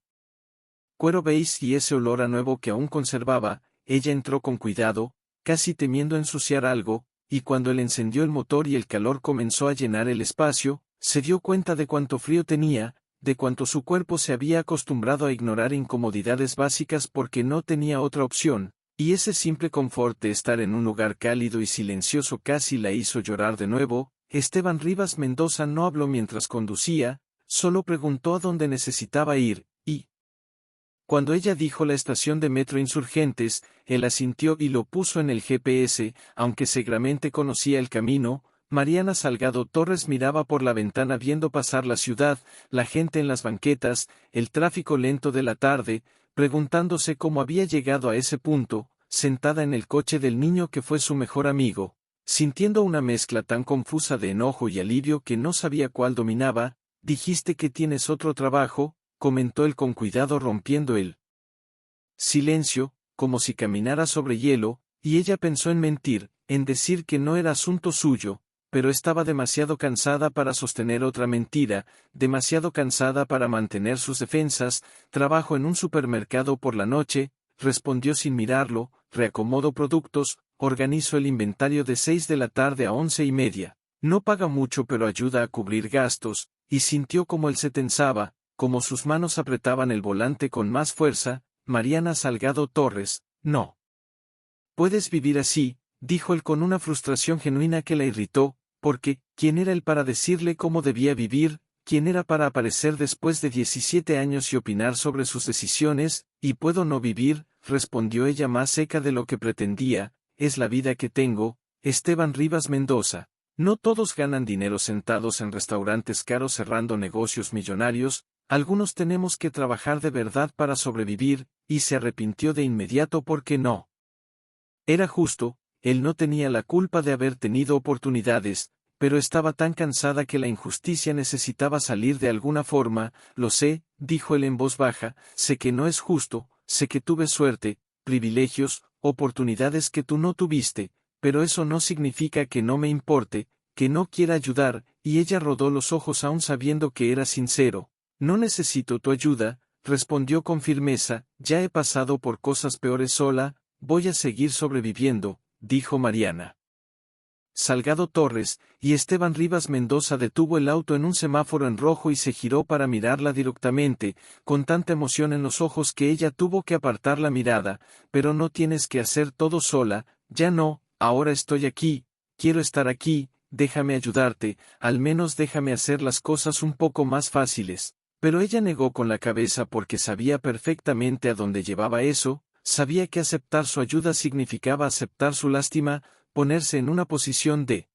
cuero beige y ese olor a nuevo que aún conservaba. Ella entró con cuidado, casi temiendo ensuciar algo, y cuando él encendió el motor y el calor comenzó a llenar el espacio, se dio cuenta de cuánto frío tenía, de cuánto su cuerpo se había acostumbrado a ignorar incomodidades básicas porque no tenía otra opción, y ese simple confort de estar en un lugar cálido y silencioso casi la hizo llorar de nuevo. Esteban Rivas Mendoza no habló mientras conducía, solo preguntó a dónde necesitaba ir, y cuando ella dijo la estación de metro Insurgentes, él asintió y lo puso en el GPS, aunque seguramente conocía el camino. Mariana Salgado Torres miraba por la ventana viendo pasar la ciudad, la gente en las banquetas, el tráfico lento de la tarde, preguntándose cómo había llegado a ese punto, sentada en el coche del niño que fue su mejor amigo, sintiendo una mezcla tan confusa de enojo y alivio que no sabía cuál dominaba. Dijiste que tienes otro trabajo, comentó él con cuidado rompiendo el silencio, como si caminara sobre hielo, y ella pensó en mentir, en decir que no era asunto suyo, pero estaba demasiado cansada para sostener otra mentira, demasiado cansada para mantener sus defensas. Trabajo en un supermercado por la noche, respondió sin mirarlo, reacomodo productos, organizo el inventario de 6 de la tarde a 11:30. No paga mucho pero ayuda a cubrir gastos, y sintió como él se tensaba, como sus manos apretaban el volante con más fuerza. Mariana Salgado Torres, no puedes vivir así, dijo él con una frustración genuina que la irritó, porque, ¿quién era él para decirle cómo debía vivir? ¿Quién era para aparecer después de 17 años y opinar sobre sus decisiones? ¿Y puedo no vivir?, respondió ella más seca de lo que pretendía. Es la vida que tengo. Esteban Rivas Mendoza. No todos ganan dinero sentados en restaurantes caros cerrando negocios millonarios, algunos tenemos que trabajar de verdad para sobrevivir, y se arrepintió de inmediato porque no era justo. Él no tenía la culpa de haber tenido oportunidades, pero estaba tan cansada que la injusticia necesitaba salir de alguna forma. Lo sé, dijo él en voz baja, sé que no es justo, sé que tuve suerte, privilegios, oportunidades que tú no tuviste, pero eso no significa que no me importe, que no quiera ayudar. Y ella rodó los ojos aún sabiendo que era sincero. No necesito tu ayuda, respondió con firmeza, ya he pasado por cosas peores sola, voy a seguir sobreviviendo, dijo Mariana Salgado Torres, y Esteban Rivas Mendoza detuvo el auto en un semáforo en rojo y se giró para mirarla directamente, con tanta emoción en los ojos que ella tuvo que apartar la mirada. Pero no tienes que hacer todo sola, ya no, ahora estoy aquí, quiero estar aquí, déjame ayudarte, al menos déjame hacer las cosas un poco más fáciles. Pero ella negó con la cabeza porque sabía perfectamente a dónde llevaba eso, sabía que aceptar su ayuda significaba aceptar su lástima, ponerse en una posición de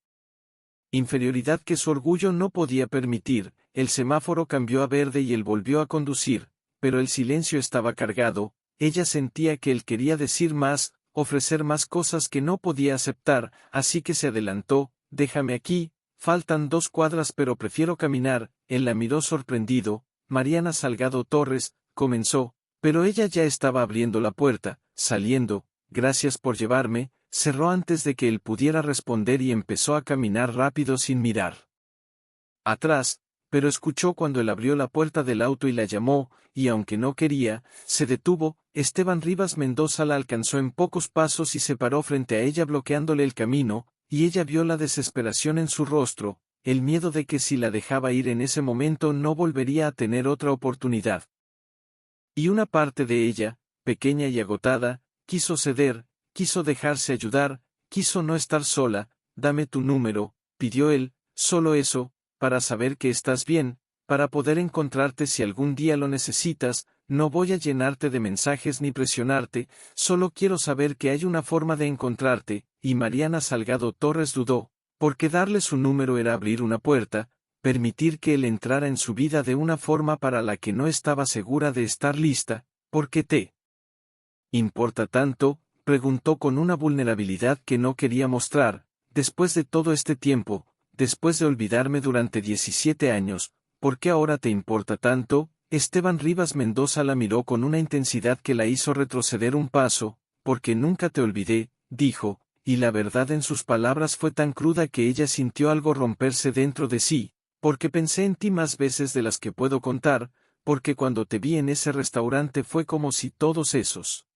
inferioridad que su orgullo no podía permitir. El semáforo cambió a verde y él volvió a conducir, pero el silencio estaba cargado. Ella sentía que él quería decir más, ofrecer más cosas que no podía aceptar, así que se adelantó. Déjame aquí, faltan 2 cuadras pero prefiero caminar. Él la miró sorprendido. Mariana Salgado Torres, comenzó, pero ella ya estaba abriendo la puerta, saliendo. Gracias por llevarme, cerró antes de que él pudiera responder y empezó a caminar rápido sin mirar atrás, pero escuchó cuando él abrió la puerta del auto y la llamó, y aunque no quería, se detuvo. Esteban Rivas Mendoza la alcanzó en pocos pasos y se paró frente a ella bloqueándole el camino, y ella vio la desesperación en su rostro, el miedo de que si la dejaba ir en ese momento no volvería a tener otra oportunidad. Y una parte de ella, pequeña y agotada, quiso ceder, quiso dejarse ayudar, quiso no estar sola. Dame tu número, pidió él, solo eso, para saber que estás bien, para poder encontrarte si algún día lo necesitas. No voy a llenarte de mensajes ni presionarte, solo quiero saber que hay una forma de encontrarte. Y Mariana Salgado Torres dudó, porque darle su número era abrir una puerta, permitir que él entrara en su vida de una forma para la que no estaba segura de estar lista. ¿Por qué te importa tanto?, preguntó con una vulnerabilidad que no quería mostrar. Después de todo este tiempo, después de olvidarme durante 17 años, ¿por qué ahora te importa tanto? Esteban Rivas Mendoza la miró con una intensidad que la hizo retroceder un paso. Porque nunca te olvidé, dijo, y la verdad en sus palabras fue tan cruda que ella sintió algo romperse dentro de sí. Porque pensé en ti más veces de las que puedo contar, porque cuando te vi en ese restaurante fue como si todos esos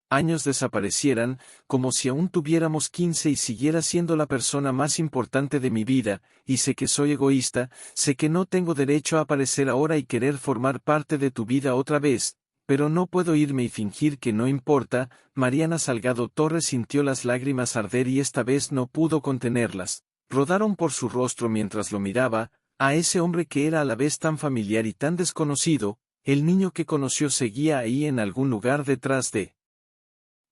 años desaparecieran, como si aún tuviéramos 15 y siguiera siendo la persona más importante de mi vida. Y sé que soy egoísta, sé que no tengo derecho a aparecer ahora y querer formar parte de tu vida otra vez, pero no puedo irme y fingir que no importa. Mariana Salgado Torres sintió las lágrimas arder y esta vez no pudo contenerlas. Rodaron por su rostro mientras lo miraba, a ese hombre que era a la vez tan familiar y tan desconocido. El niño que conoció seguía ahí en algún lugar detrás de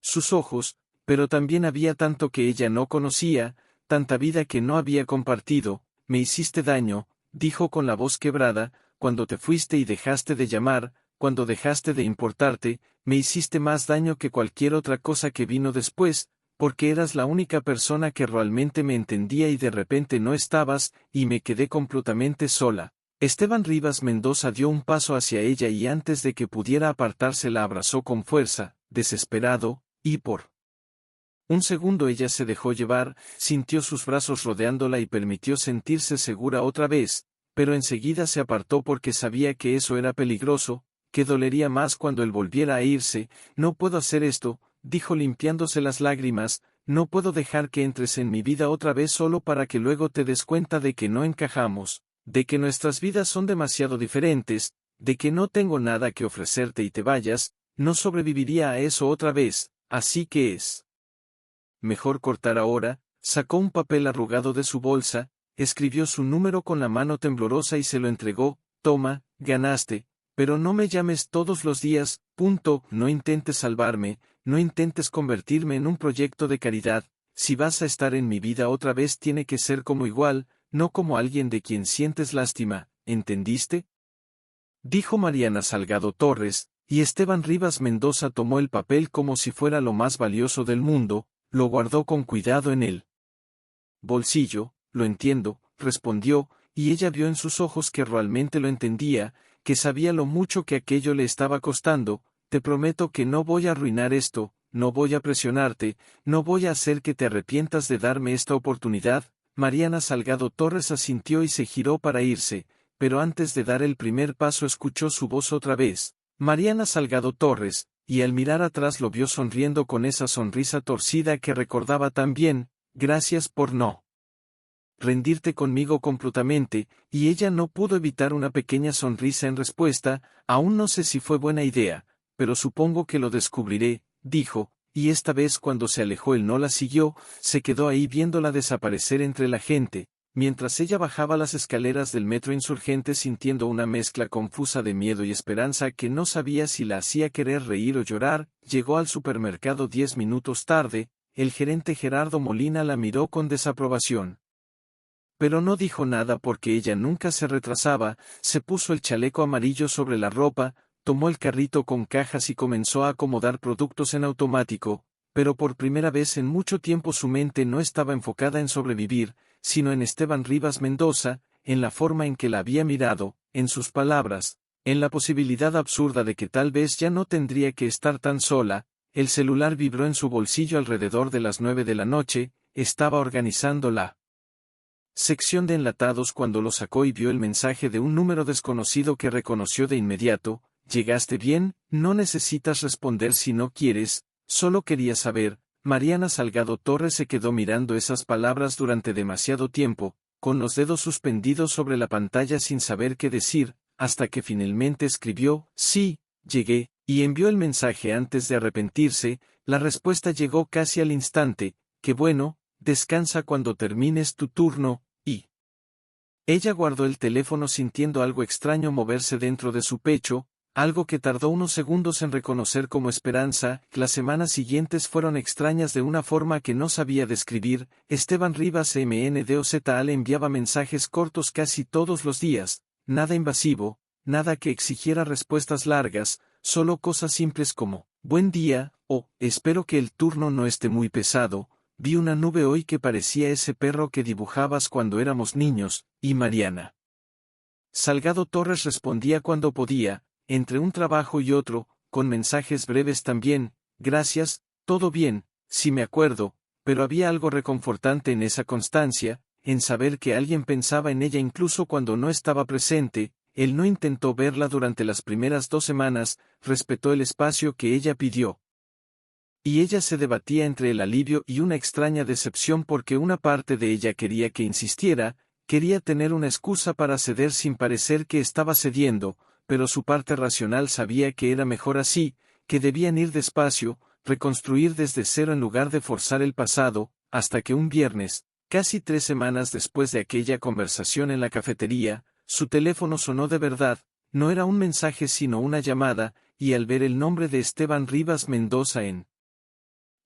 sus ojos, pero también había tanto que ella no conocía, tanta vida que no había compartido. Me hiciste daño, dijo con la voz quebrada, cuando te fuiste y dejaste de llamar, cuando dejaste de importarte, me hiciste más daño que cualquier otra cosa que vino después, porque eras la única persona que realmente me entendía y de repente no estabas, y me quedé completamente sola. Esteban Rivas Mendoza dio un paso hacia ella y antes de que pudiera apartarse la abrazó con fuerza, desesperado, y por un segundo ella se dejó llevar, sintió sus brazos rodeándola y permitió sentirse segura otra vez, pero enseguida se apartó porque sabía que eso era peligroso, que dolería más cuando él volviera a irse. No puedo hacer esto, dijo limpiándose las lágrimas, no puedo dejar que entres en mi vida otra vez solo para que luego te des cuenta de que no encajamos, de que nuestras vidas son demasiado diferentes, de que no tengo nada que ofrecerte y te vayas. No sobreviviría a eso otra vez. Así que es mejor cortar ahora. Sacó un papel arrugado de su bolsa, escribió su número con la mano temblorosa y se lo entregó. Toma, ganaste, pero no me llames todos los días. No intentes salvarme, no intentes convertirme en un proyecto de caridad. Si vas a estar en mi vida otra vez tiene que ser como igual, no como alguien de quien sientes lástima. ¿Entendiste?, dijo Mariana Salgado Torres. Y Esteban Rivas Mendoza tomó el papel como si fuera lo más valioso del mundo, lo guardó con cuidado en el bolsillo. Lo entiendo, respondió, y ella vio en sus ojos que realmente lo entendía, que sabía lo mucho que aquello le estaba costando. Te prometo que no voy a arruinar esto, no voy a presionarte, no voy a hacer que te arrepientas de darme esta oportunidad. Mariana Salgado Torres asintió y se giró para irse, pero antes de dar el primer paso escuchó su voz otra vez. Mariana Salgado Torres, y al mirar atrás lo vio sonriendo con esa sonrisa torcida que recordaba tan bien. gracias por no rendirte conmigo completamente, y ella no pudo evitar una pequeña sonrisa en respuesta. Aún no sé si fue buena idea, pero supongo que lo descubriré, dijo, y esta vez cuando se alejó él no la siguió, se quedó ahí viéndola desaparecer entre la gente, mientras ella bajaba las escaleras del metro Insurgente sintiendo una mezcla confusa de miedo y esperanza que no sabía si la hacía querer reír o llorar. Llegó al supermercado 10 minutos tarde. El gerente Gerardo Molina la miró con desaprobación. Pero no dijo nada porque ella nunca se retrasaba. Se puso el chaleco amarillo sobre la ropa, tomó el carrito con cajas y comenzó a acomodar productos en automático, pero por primera vez en mucho tiempo su mente no estaba enfocada en sobrevivir, sino en Esteban Rivas Mendoza, en la forma en que la había mirado, en sus palabras, en la posibilidad absurda de que tal vez ya no tendría que estar tan sola. El celular vibró en su bolsillo alrededor de las 9 de la noche. Estaba organizando la sección de enlatados cuando lo sacó y vio el mensaje de un número desconocido que reconoció de inmediato. «¿Llegaste bien? No necesitas responder si no quieres, solo quería saber». Mariana Salgado Torres se quedó mirando esas palabras durante demasiado tiempo, con los dedos suspendidos sobre la pantalla sin saber qué decir, hasta que finalmente escribió: «Sí, llegué», y envió el mensaje antes de arrepentirse. La respuesta llegó casi al instante: «Qué bueno, descansa cuando termines tu turno». Y ella guardó el teléfono sintiendo algo extraño moverse dentro de su pecho, algo que tardó unos segundos en reconocer como esperanza. Las semanas siguientes fueron extrañas de una forma que no sabía describir. Esteban Rivas Mndoza le enviaba mensajes cortos casi todos los días, nada invasivo, nada que exigiera respuestas largas, solo cosas simples como «buen día» o «espero que el turno no esté muy pesado». «Vi una nube hoy que parecía ese perro que dibujabas cuando éramos niños», y Mariana Salgado Torres respondía cuando podía, entre un trabajo y otro, con mensajes breves también: «Gracias, todo bien, sí me acuerdo», pero había algo reconfortante en esa constancia, en saber que alguien pensaba en ella incluso cuando no estaba presente. Él no intentó verla durante las primeras 2 semanas, respetó el espacio que ella pidió. Y ella se debatía entre el alivio y una extraña decepción porque una parte de ella quería que insistiera, quería tener una excusa para ceder sin parecer que estaba cediendo, pero su parte racional sabía que era mejor así, que debían ir despacio, reconstruir desde cero en lugar de forzar el pasado, hasta que un viernes, casi 3 semanas después de aquella conversación en la cafetería, su teléfono sonó de verdad. No era un mensaje sino una llamada, y al ver el nombre de Esteban Rivas Mendoza en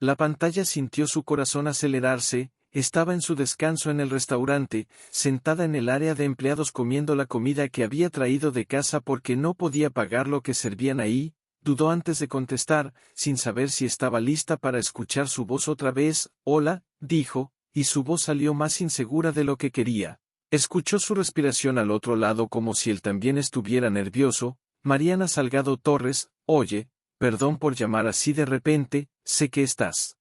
la pantalla sintió su corazón acelerarse. Estaba en su descanso en el restaurante, sentada en el área de empleados comiendo la comida que había traído de casa porque no podía pagar lo que servían ahí. Dudó antes de contestar, sin saber si estaba lista para escuchar su voz otra vez. «Hola», dijo, y su voz salió más insegura de lo que quería. Escuchó su respiración al otro lado como si él también estuviera nervioso. «Mariana Salgado Torres, oye, perdón por llamar así de repente, sé que estás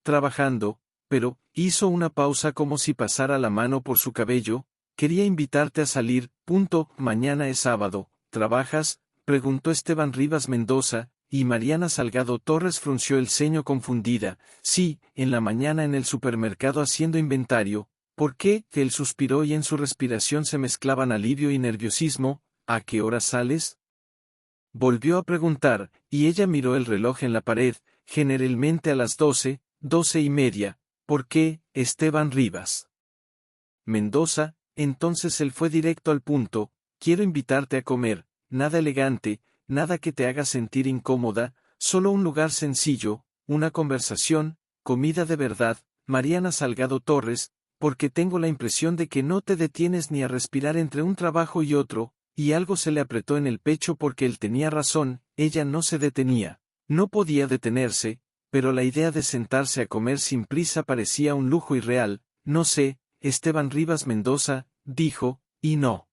trabajando, pero», hizo una pausa como si pasara la mano por su cabello, «quería invitarte a salir». «Mañana es sábado, ¿trabajas?», preguntó Esteban Rivas Mendoza, y Mariana Salgado Torres frunció el ceño confundida. «Sí, en la mañana en el supermercado haciendo inventario». «¿Por qué?». Él suspiró y en su respiración se mezclaban alivio y nerviosismo. «¿A qué hora sales?». Volvió a preguntar, y ella miró el reloj en la pared. «Generalmente a las 12, 12:30. «¿Por qué, Esteban Rivas Mendoza?». Entonces él fue directo al punto: «Quiero invitarte a comer, nada elegante, nada que te haga sentir incómoda, solo un lugar sencillo, una conversación, comida de verdad». «Mariana Salgado Torres, porque tengo la impresión de que no te detienes ni a respirar entre un trabajo y otro». Y algo se le apretó en el pecho porque él tenía razón, ella no se detenía. No podía detenerse, pero la idea de sentarse a comer sin prisa parecía un lujo irreal. «No sé, Esteban Rivas Mendoza», dijo, y no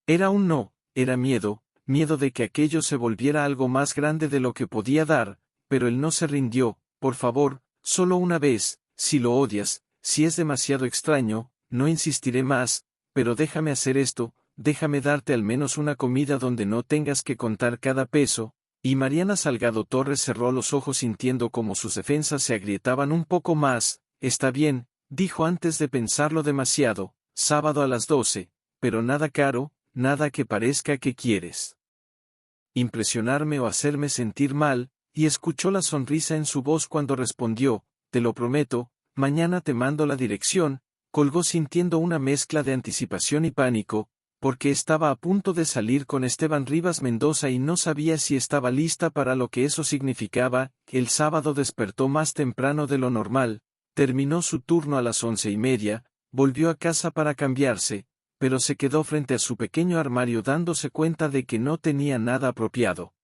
era un no, era miedo, miedo de que aquello se volviera algo más grande de lo que podía dar, pero él no se rindió. «Por favor, solo una vez, si lo odias, si es demasiado extraño, no insistiré más, pero déjame hacer esto, déjame darte al menos una comida donde no tengas que contar cada peso». Y Mariana Salgado Torres cerró los ojos sintiendo como sus defensas se agrietaban un poco más. está bien, dijo antes de pensarlo demasiado, sábado a las 12, pero nada caro, nada que parezca que quieres impresionarme o hacerme sentir mal, y escuchó la sonrisa en su voz cuando respondió, te lo prometo, mañana te mando la dirección. Colgó sintiendo una mezcla de anticipación y pánico, porque estaba a punto de salir con Esteban Rivas Mendoza y no sabía si estaba lista para lo que eso significaba. El sábado despertó más temprano de lo normal, terminó su turno a las 11:30, volvió a casa para cambiarse, pero se quedó frente a su pequeño armario dándose cuenta de que no tenía nada apropiado.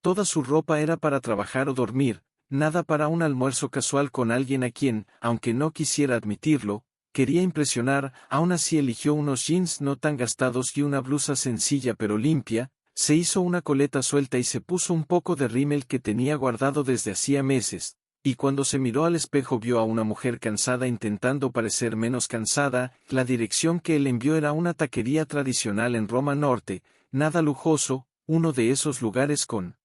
Toda su ropa era para trabajar o dormir, nada para un almuerzo casual con alguien a quien, aunque no quisiera admitirlo, quería impresionar. Aún así eligió unos jeans no tan gastados y una blusa sencilla pero limpia, se hizo una coleta suelta y se puso un poco de rímel que tenía guardado desde hacía meses, y cuando se miró al espejo vio a una mujer cansada intentando parecer menos cansada. La dirección que él envió era una taquería tradicional en Roma Norte, nada lujoso, uno de esos lugares con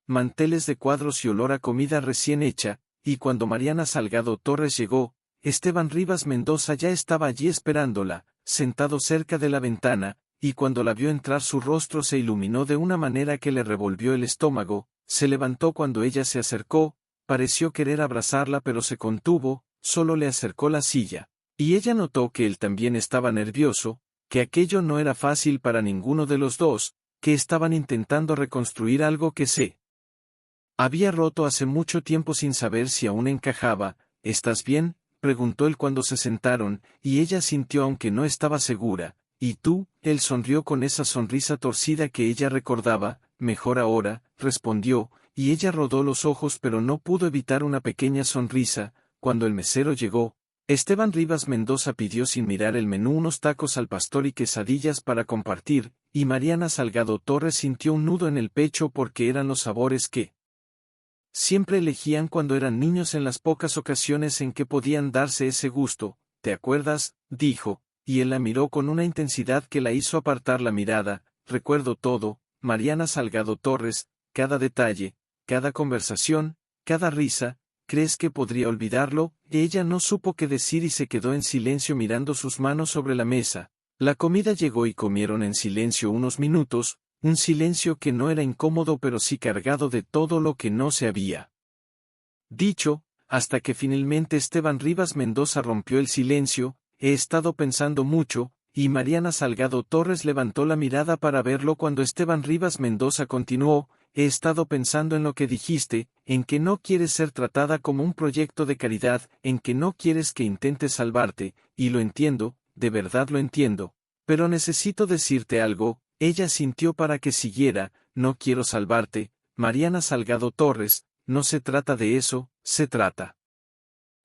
manteles de cuadros y olor a comida recién hecha, y cuando Mariana Salgado Torres llegó, Esteban Rivas Mendoza ya estaba allí esperándola, sentado cerca de la ventana, y cuando la vio entrar su rostro se iluminó de una manera que le revolvió el estómago. Se levantó cuando ella se acercó, pareció querer abrazarla pero se contuvo, solo le acercó la silla, y ella notó que él también estaba nervioso, que aquello no era fácil para ninguno de los dos, que estaban intentando reconstruir algo que se había roto hace mucho tiempo sin saber si aún encajaba. ¿Estás bien?, preguntó él cuando se sentaron, y ella sintió aunque no estaba segura. ¿Y tú? Él sonrió con esa sonrisa torcida que ella recordaba. Mejor ahora, respondió, y ella rodó los ojos pero no pudo evitar una pequeña sonrisa. Cuando el mesero llegó, Esteban Rivas Mendoza pidió sin mirar el menú unos tacos al pastor y quesadillas para compartir, y Mariana Salgado Torres sintió un nudo en el pecho porque eran los sabores que siempre elegían cuando eran niños en las pocas ocasiones en que podían darse ese gusto. ¿Te acuerdas?, dijo, y él la miró con una intensidad que la hizo apartar la mirada. Recuerdo todo, Mariana Salgado Torres, cada detalle, cada conversación, cada risa. ¿Crees que podría olvidarlo? Ella no supo qué decir y se quedó en silencio mirando sus manos sobre la mesa. La comida llegó y comieron en silencio unos minutos, un silencio que no era incómodo pero sí cargado de todo lo que no se había dicho, hasta que finalmente Esteban Rivas Mendoza rompió el silencio. He estado pensando mucho, y Mariana Salgado Torres levantó la mirada para verlo cuando Esteban Rivas Mendoza continuó, he estado pensando en lo que dijiste, en que no quieres ser tratada como un proyecto de caridad, en que no quieres que intentes salvarte, y lo entiendo, de verdad lo entiendo, pero necesito decirte algo. Ella sintió para que siguiera, no quiero salvarte, Mariana Salgado Torres, no se trata de eso, se trata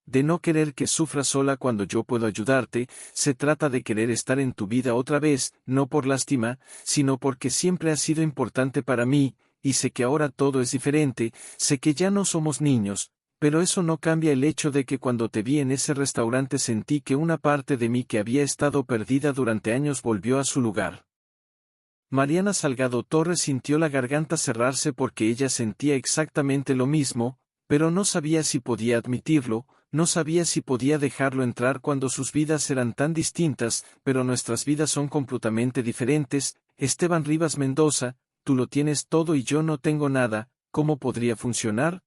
de no querer que sufras sola cuando yo puedo ayudarte. Se trata de querer estar en tu vida otra vez, no por lástima, sino porque siempre has sido importante para mí, y sé que ahora todo es diferente, sé que ya no somos niños, pero eso no cambia el hecho de que cuando te vi en ese restaurante sentí que una parte de mí que había estado perdida durante años volvió a su lugar. Mariana Salgado Torres sintió la garganta cerrarse porque ella sentía exactamente lo mismo, pero no sabía si podía admitirlo, no sabía si podía dejarlo entrar cuando sus vidas eran tan distintas. Pero nuestras vidas son completamente diferentes. Esteban Rivas Mendoza, tú lo tienes todo y yo no tengo nada. ¿Cómo podría funcionar?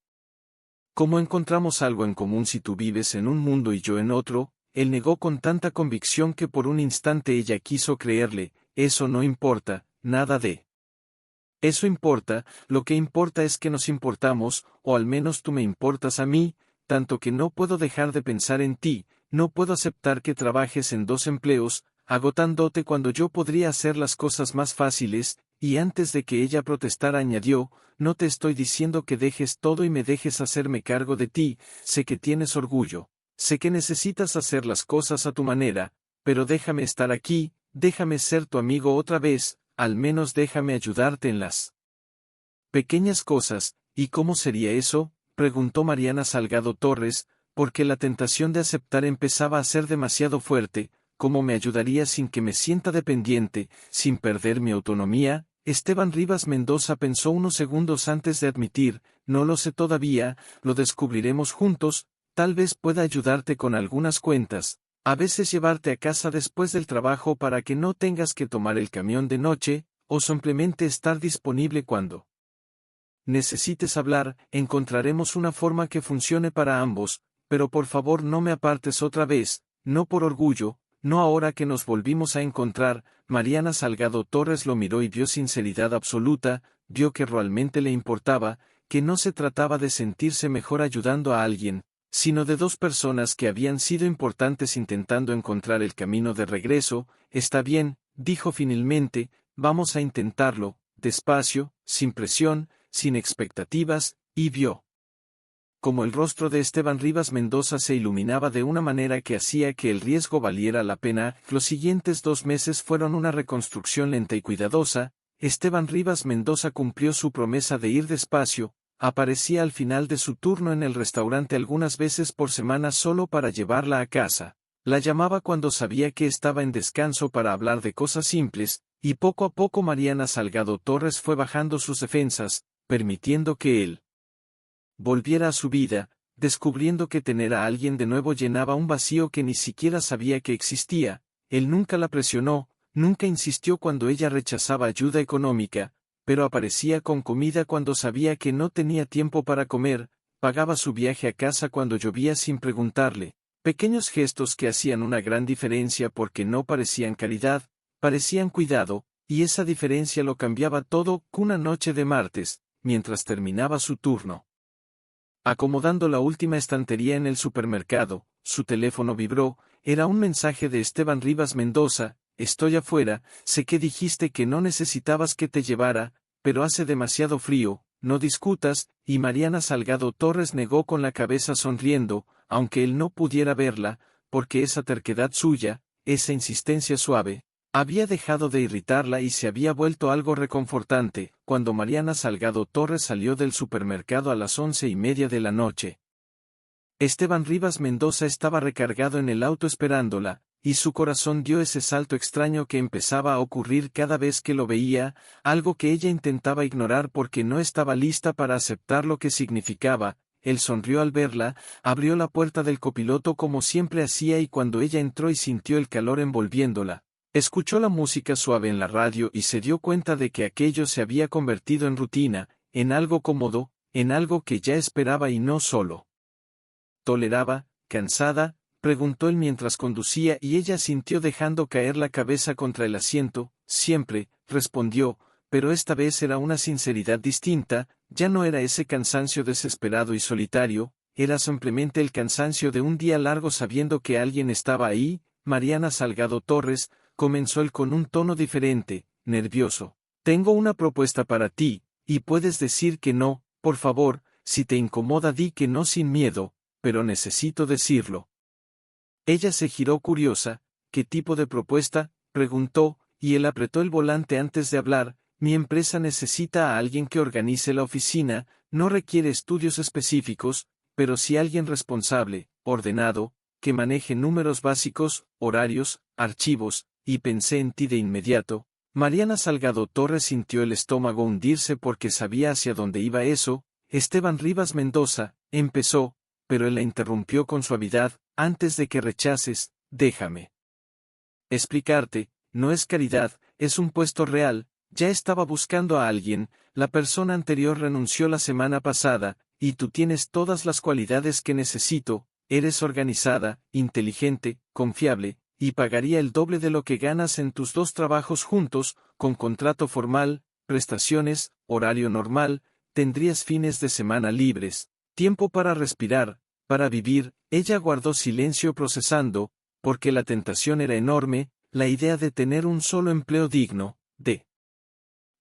¿Cómo encontramos algo en común si tú vives en un mundo y yo en otro? Él negó con tanta convicción que por un instante ella quiso creerle. Eso no importa, nada de eso importa. Lo que importa es que nos importamos, o al menos tú me importas a mí, tanto que no puedo dejar de pensar en ti. No puedo aceptar que trabajes en 2 empleos, agotándote cuando yo podría hacer las cosas más fáciles. Y antes de que ella protestara añadió, no te estoy diciendo que dejes todo y me dejes hacerme cargo de ti. Sé que tienes orgullo, sé que necesitas hacer las cosas a tu manera, pero déjame estar aquí, déjame ser tu amigo otra vez. Al menos déjame ayudarte en las pequeñas cosas. ¿Y cómo sería eso?, preguntó Mariana Salgado Torres, porque la tentación de aceptar empezaba a ser demasiado fuerte. ¿Cómo me ayudaría sin que me sienta dependiente, sin perder mi autonomía? Esteban Rivas Mendoza pensó unos segundos antes de admitir, no lo sé todavía, lo descubriremos juntos. Tal vez pueda ayudarte con algunas cuentas, a veces llevarte a casa después del trabajo para que no tengas que tomar el camión de noche, o simplemente estar disponible cuando necesites hablar. Encontraremos una forma que funcione para ambos, pero por favor no me apartes otra vez, no por orgullo, no ahora que nos volvimos a encontrar. Mariana Salgado Torres lo miró y vio sinceridad absoluta, vio que realmente le importaba, que no se trataba de sentirse mejor ayudando a alguien, sino de dos personas que habían sido importantes intentando encontrar el camino de regreso. Está bien, dijo finalmente, vamos a intentarlo, despacio, sin presión, sin expectativas, y vio como el rostro de Esteban Rivas Mendoza se iluminaba de una manera que hacía que el riesgo valiera la pena. Los siguientes 2 meses fueron una reconstrucción lenta y cuidadosa. Esteban Rivas Mendoza cumplió su promesa de ir despacio, aparecía al final de su turno en el restaurante algunas veces por semana solo para llevarla a casa. La llamaba cuando sabía que estaba en descanso para hablar de cosas simples, y poco a poco Mariana Salgado Torres fue bajando sus defensas, permitiendo que él volviera a su vida, descubriendo que tener a alguien de nuevo llenaba un vacío que ni siquiera sabía que existía. Él nunca la presionó, nunca insistió cuando ella rechazaba ayuda económica, pero aparecía con comida cuando sabía que no tenía tiempo para comer, pagaba su viaje a casa cuando llovía sin preguntarle. Pequeños gestos que hacían una gran diferencia porque no parecían caridad, parecían cuidado, y esa diferencia lo cambiaba todo. Una noche de martes, mientras terminaba su turno, acomodando la última estantería en el supermercado, su teléfono vibró. Era un mensaje de Esteban Rivas Mendoza: estoy afuera, sé que dijiste que no necesitabas que te llevara, pero hace demasiado frío, no discutas. Y Mariana Salgado Torres negó con la cabeza sonriendo, aunque él no pudiera verla, porque esa terquedad suya, esa insistencia suave, había dejado de irritarla y se había vuelto algo reconfortante. Cuando Mariana Salgado Torres salió del supermercado a las 11:30 de la noche, Esteban Rivas Mendoza estaba recargado en el auto esperándola, y su corazón dio ese salto extraño que empezaba a ocurrir cada vez que lo veía, algo que ella intentaba ignorar porque no estaba lista para aceptar lo que significaba. Él sonrió al verla, abrió la puerta del copiloto como siempre hacía, y cuando ella entró y sintió el calor envolviéndola, escuchó la música suave en la radio y se dio cuenta de que aquello se había convertido en rutina, en algo cómodo, en algo que ya esperaba y no solo toleraba. ¿Cansada?, preguntó él mientras conducía, y ella sintió dejando caer la cabeza contra el asiento. Siempre, respondió, pero esta vez era una sinceridad distinta. Ya no era ese cansancio desesperado y solitario, era simplemente el cansancio de un día largo sabiendo que alguien estaba ahí. Mariana Salgado Torres, comenzó él con un tono diferente, nervioso. Tengo una propuesta para ti, y puedes decir que no, por favor. Si te incomoda di que no sin miedo, pero necesito decirlo. Ella se giró curiosa. ¿Qué tipo de propuesta?, preguntó, y él apretó el volante antes de hablar. Mi empresa necesita a alguien que organice la oficina, no requiere estudios específicos, pero sí alguien responsable, ordenado, que maneje números básicos, horarios, archivos. Y pensé en ti de inmediato. Mariana Salgado Torres sintió el estómago hundirse porque sabía hacia dónde iba eso. Esteban Rivas Mendoza, empezó, pero él la interrumpió con suavidad. Antes de que rechaces, déjame explicarte, no es caridad, es un puesto real. Ya estaba buscando a alguien, la persona anterior renunció la semana pasada, y tú tienes todas las cualidades que necesito. Eres organizada, inteligente, confiable, y pagaría el doble de lo que ganas en tus 2 trabajos juntos, con contrato formal, prestaciones, horario normal, tendrías fines de semana libres, tiempo para respirar, para vivir. Ella guardó silencio procesando, porque la tentación era enorme, la idea de tener un solo empleo digno, de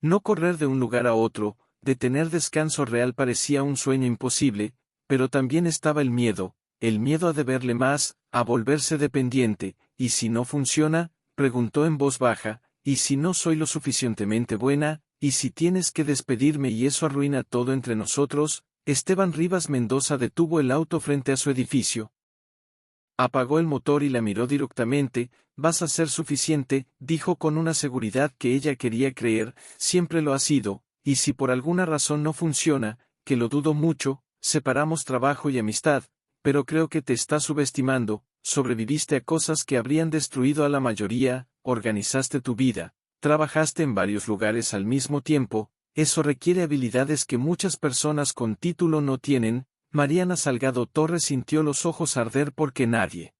no correr de un lugar a otro, de tener descanso real parecía un sueño imposible, pero también estaba el miedo a deberle más, a volverse dependiente. ¿Y si no funciona?, preguntó en voz baja. ¿Y si no soy lo suficientemente buena? ¿Y si tienes que despedirme y eso arruina todo entre nosotros? Esteban Rivas Mendoza detuvo el auto frente a su edificio. Apagó el motor y la miró directamente. Vas a ser suficiente, dijo con una seguridad que ella quería creer. Siempre lo ha sido, y si por alguna razón no funciona, que lo dudo mucho, separamos trabajo y amistad. pero creo que te estás subestimando, sobreviviste a cosas que habrían destruido a la mayoría, organizaste tu vida, trabajaste en varios lugares al mismo tiempo, eso requiere habilidades que muchas personas con título no tienen. Mariana Salgado Torres sintió los ojos arder porque nadie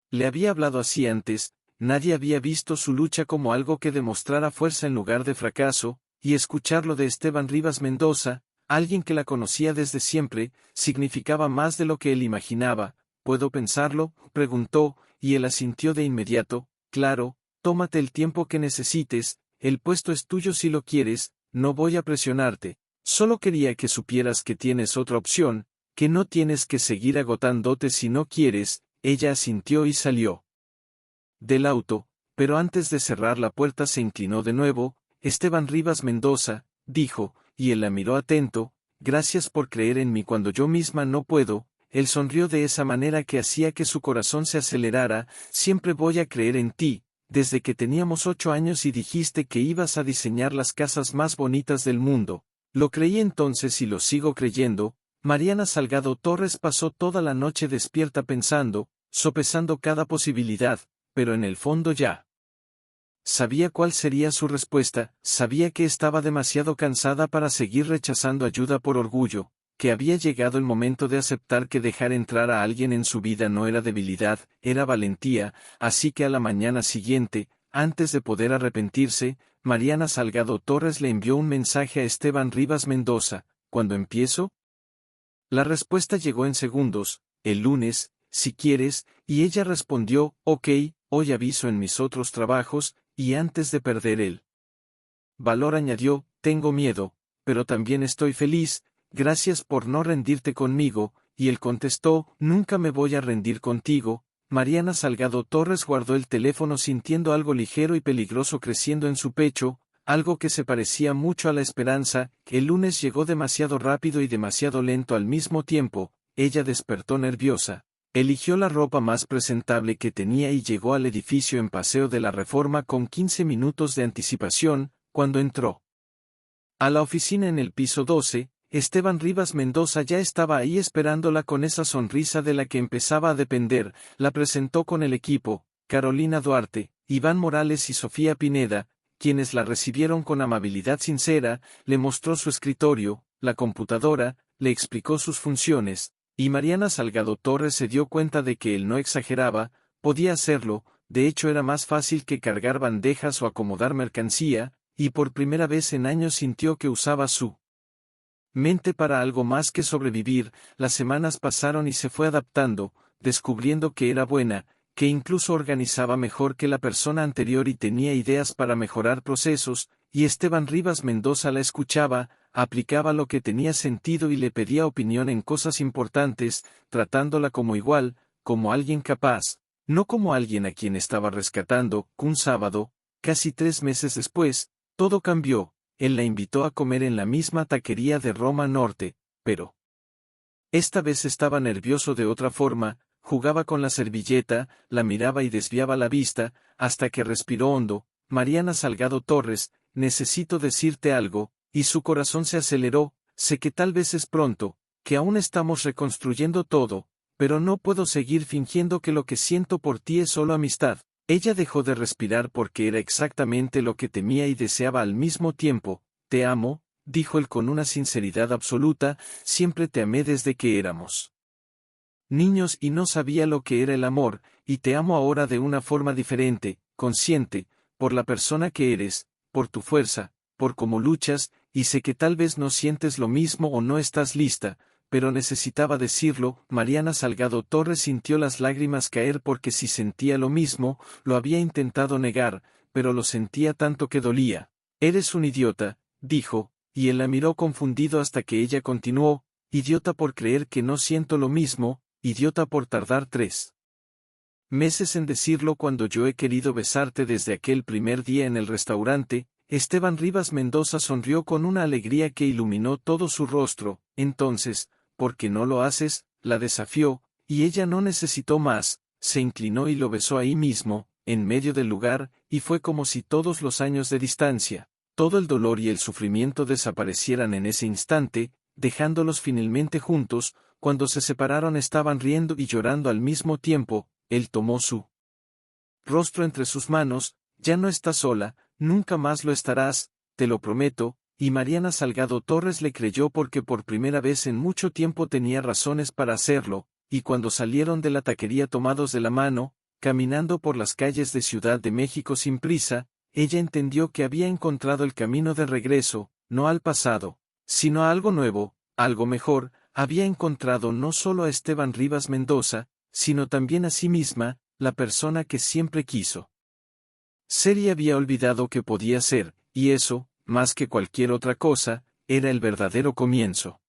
le había hablado así antes, nadie había visto su lucha como algo que demostrara fuerza en lugar de fracaso, y escucharlo de Esteban Rivas Mendoza, alguien que la conocía desde siempre, significaba más de lo que él imaginaba. ¿Puedo pensarlo?, preguntó, y él asintió de inmediato. Claro, tómate el tiempo que necesites, el puesto es tuyo si lo quieres, no voy a presionarte, solo quería que supieras que tienes otra opción, que no tienes que seguir agotándote si no quieres. Ella asintió y salió del auto, pero antes de cerrar la puerta se inclinó de nuevo. Esteban Rivas Mendoza, dijo, y él la miró atento, gracias por creer en mí cuando yo misma no puedo. Él sonrió de esa manera que hacía que su corazón se acelerara. Siempre voy a creer en ti, desde que teníamos 8 años y dijiste que ibas a diseñar las casas más bonitas del mundo. Lo creí entonces y lo sigo creyendo. Mariana Salgado Torres pasó toda la noche despierta pensando, sopesando cada posibilidad, pero en el fondo ya sabía cuál sería su respuesta. Sabía que estaba demasiado cansada para seguir rechazando ayuda por orgullo, que había llegado el momento de aceptar que dejar entrar a alguien en su vida no era debilidad, era valentía. Así que a la mañana siguiente, antes de poder arrepentirse, Mariana Salgado Torres le envió un mensaje a Esteban Rivas Mendoza. ¿Cuándo empiezo? La respuesta llegó en segundos: el lunes, si quieres, y ella respondió, ok, hoy aviso en mis otros trabajos. Y antes de perder el valor añadió, tengo miedo, pero también estoy feliz, gracias por no rendirte conmigo. Y él contestó, nunca me voy a rendir contigo. Mariana Salgado Torres guardó el teléfono sintiendo algo ligero y peligroso creciendo en su pecho, algo que se parecía mucho a la esperanza. El lunes llegó demasiado rápido y demasiado lento al mismo tiempo. Ella despertó nerviosa. Eligió la ropa más presentable que tenía y llegó al edificio en Paseo de la Reforma con 15 minutos de anticipación. Cuando entró a la oficina en el piso 12, Esteban Rivas Mendoza ya estaba ahí esperándola con esa sonrisa de la que empezaba a depender. La presentó con el equipo: Carolina Duarte, Iván Morales y Sofía Pineda, quienes la recibieron con amabilidad sincera. Le mostró su escritorio, la computadora, le explicó sus funciones. Y Mariana Salgado Torres se dio cuenta de que él no exageraba, podía hacerlo. De hecho era más fácil que cargar bandejas o acomodar mercancía, y por primera vez en años sintió que usaba su mente para algo más que sobrevivir. Las semanas pasaron y se fue adaptando, descubriendo que era buena, que incluso organizaba mejor que la persona anterior y tenía ideas para mejorar procesos. Y Esteban Rivas Mendoza la escuchaba, aplicaba lo que tenía sentido y le pedía opinión en cosas importantes, tratándola como igual, como alguien capaz, no como alguien a quien estaba rescatando. Un sábado, casi 3 meses después, todo cambió. Él la invitó a comer en la misma taquería de Roma Norte, pero esta vez estaba nervioso de otra forma. Jugaba con la servilleta, la miraba y desviaba la vista, hasta que respiró hondo. Mariana Salgado Torres, necesito decirte algo. Y su corazón se aceleró. Sé que tal vez es pronto, que aún estamos reconstruyendo todo, pero no puedo seguir fingiendo que lo que siento por ti es solo amistad. Ella dejó de respirar porque era exactamente lo que temía y deseaba al mismo tiempo. Te amo, dijo él con una sinceridad absoluta, siempre te amé desde que éramos niños y no sabía lo que era el amor, y te amo ahora de una forma diferente, consciente, por la persona que eres, por tu fuerza, por cómo luchas, y sé que tal vez no sientes lo mismo o no estás lista, pero necesitaba decirlo. Mariana Salgado Torres sintió las lágrimas caer porque si sentía lo mismo, lo había intentado negar, pero lo sentía tanto que dolía. Eres un idiota, dijo, y él la miró confundido hasta que ella continuó, idiota por creer que no siento lo mismo, idiota por tardar 3 meses en decirlo cuando yo he querido besarte desde aquel primer día en el restaurante. Esteban Rivas Mendoza sonrió con una alegría que iluminó todo su rostro. Entonces, ¿por qué no lo haces?, la desafió, y ella no necesitó más, se inclinó y lo besó ahí mismo, en medio del lugar, y fue como si todos los años de distancia, todo el dolor y el sufrimiento desaparecieran en ese instante, dejándolos finalmente juntos. cuando se separaron estaban riendo y llorando al mismo tiempo. Él tomó su rostro entre sus manos. Ya no estás sola, nunca más lo estarás, te lo prometo, y Mariana Salgado Torres le creyó porque por primera vez en mucho tiempo tenía razones para hacerlo, y cuando salieron de la taquería tomados de la mano, caminando por las calles de Ciudad de México sin prisa, ella entendió que había encontrado el camino de regreso, no al pasado, sino a algo nuevo, algo mejor. Había encontrado no solo a Esteban Rivas Mendoza, sino también a sí misma, la persona que siempre quiso ser y había olvidado que podía ser, y eso, más que cualquier otra cosa, era el verdadero comienzo.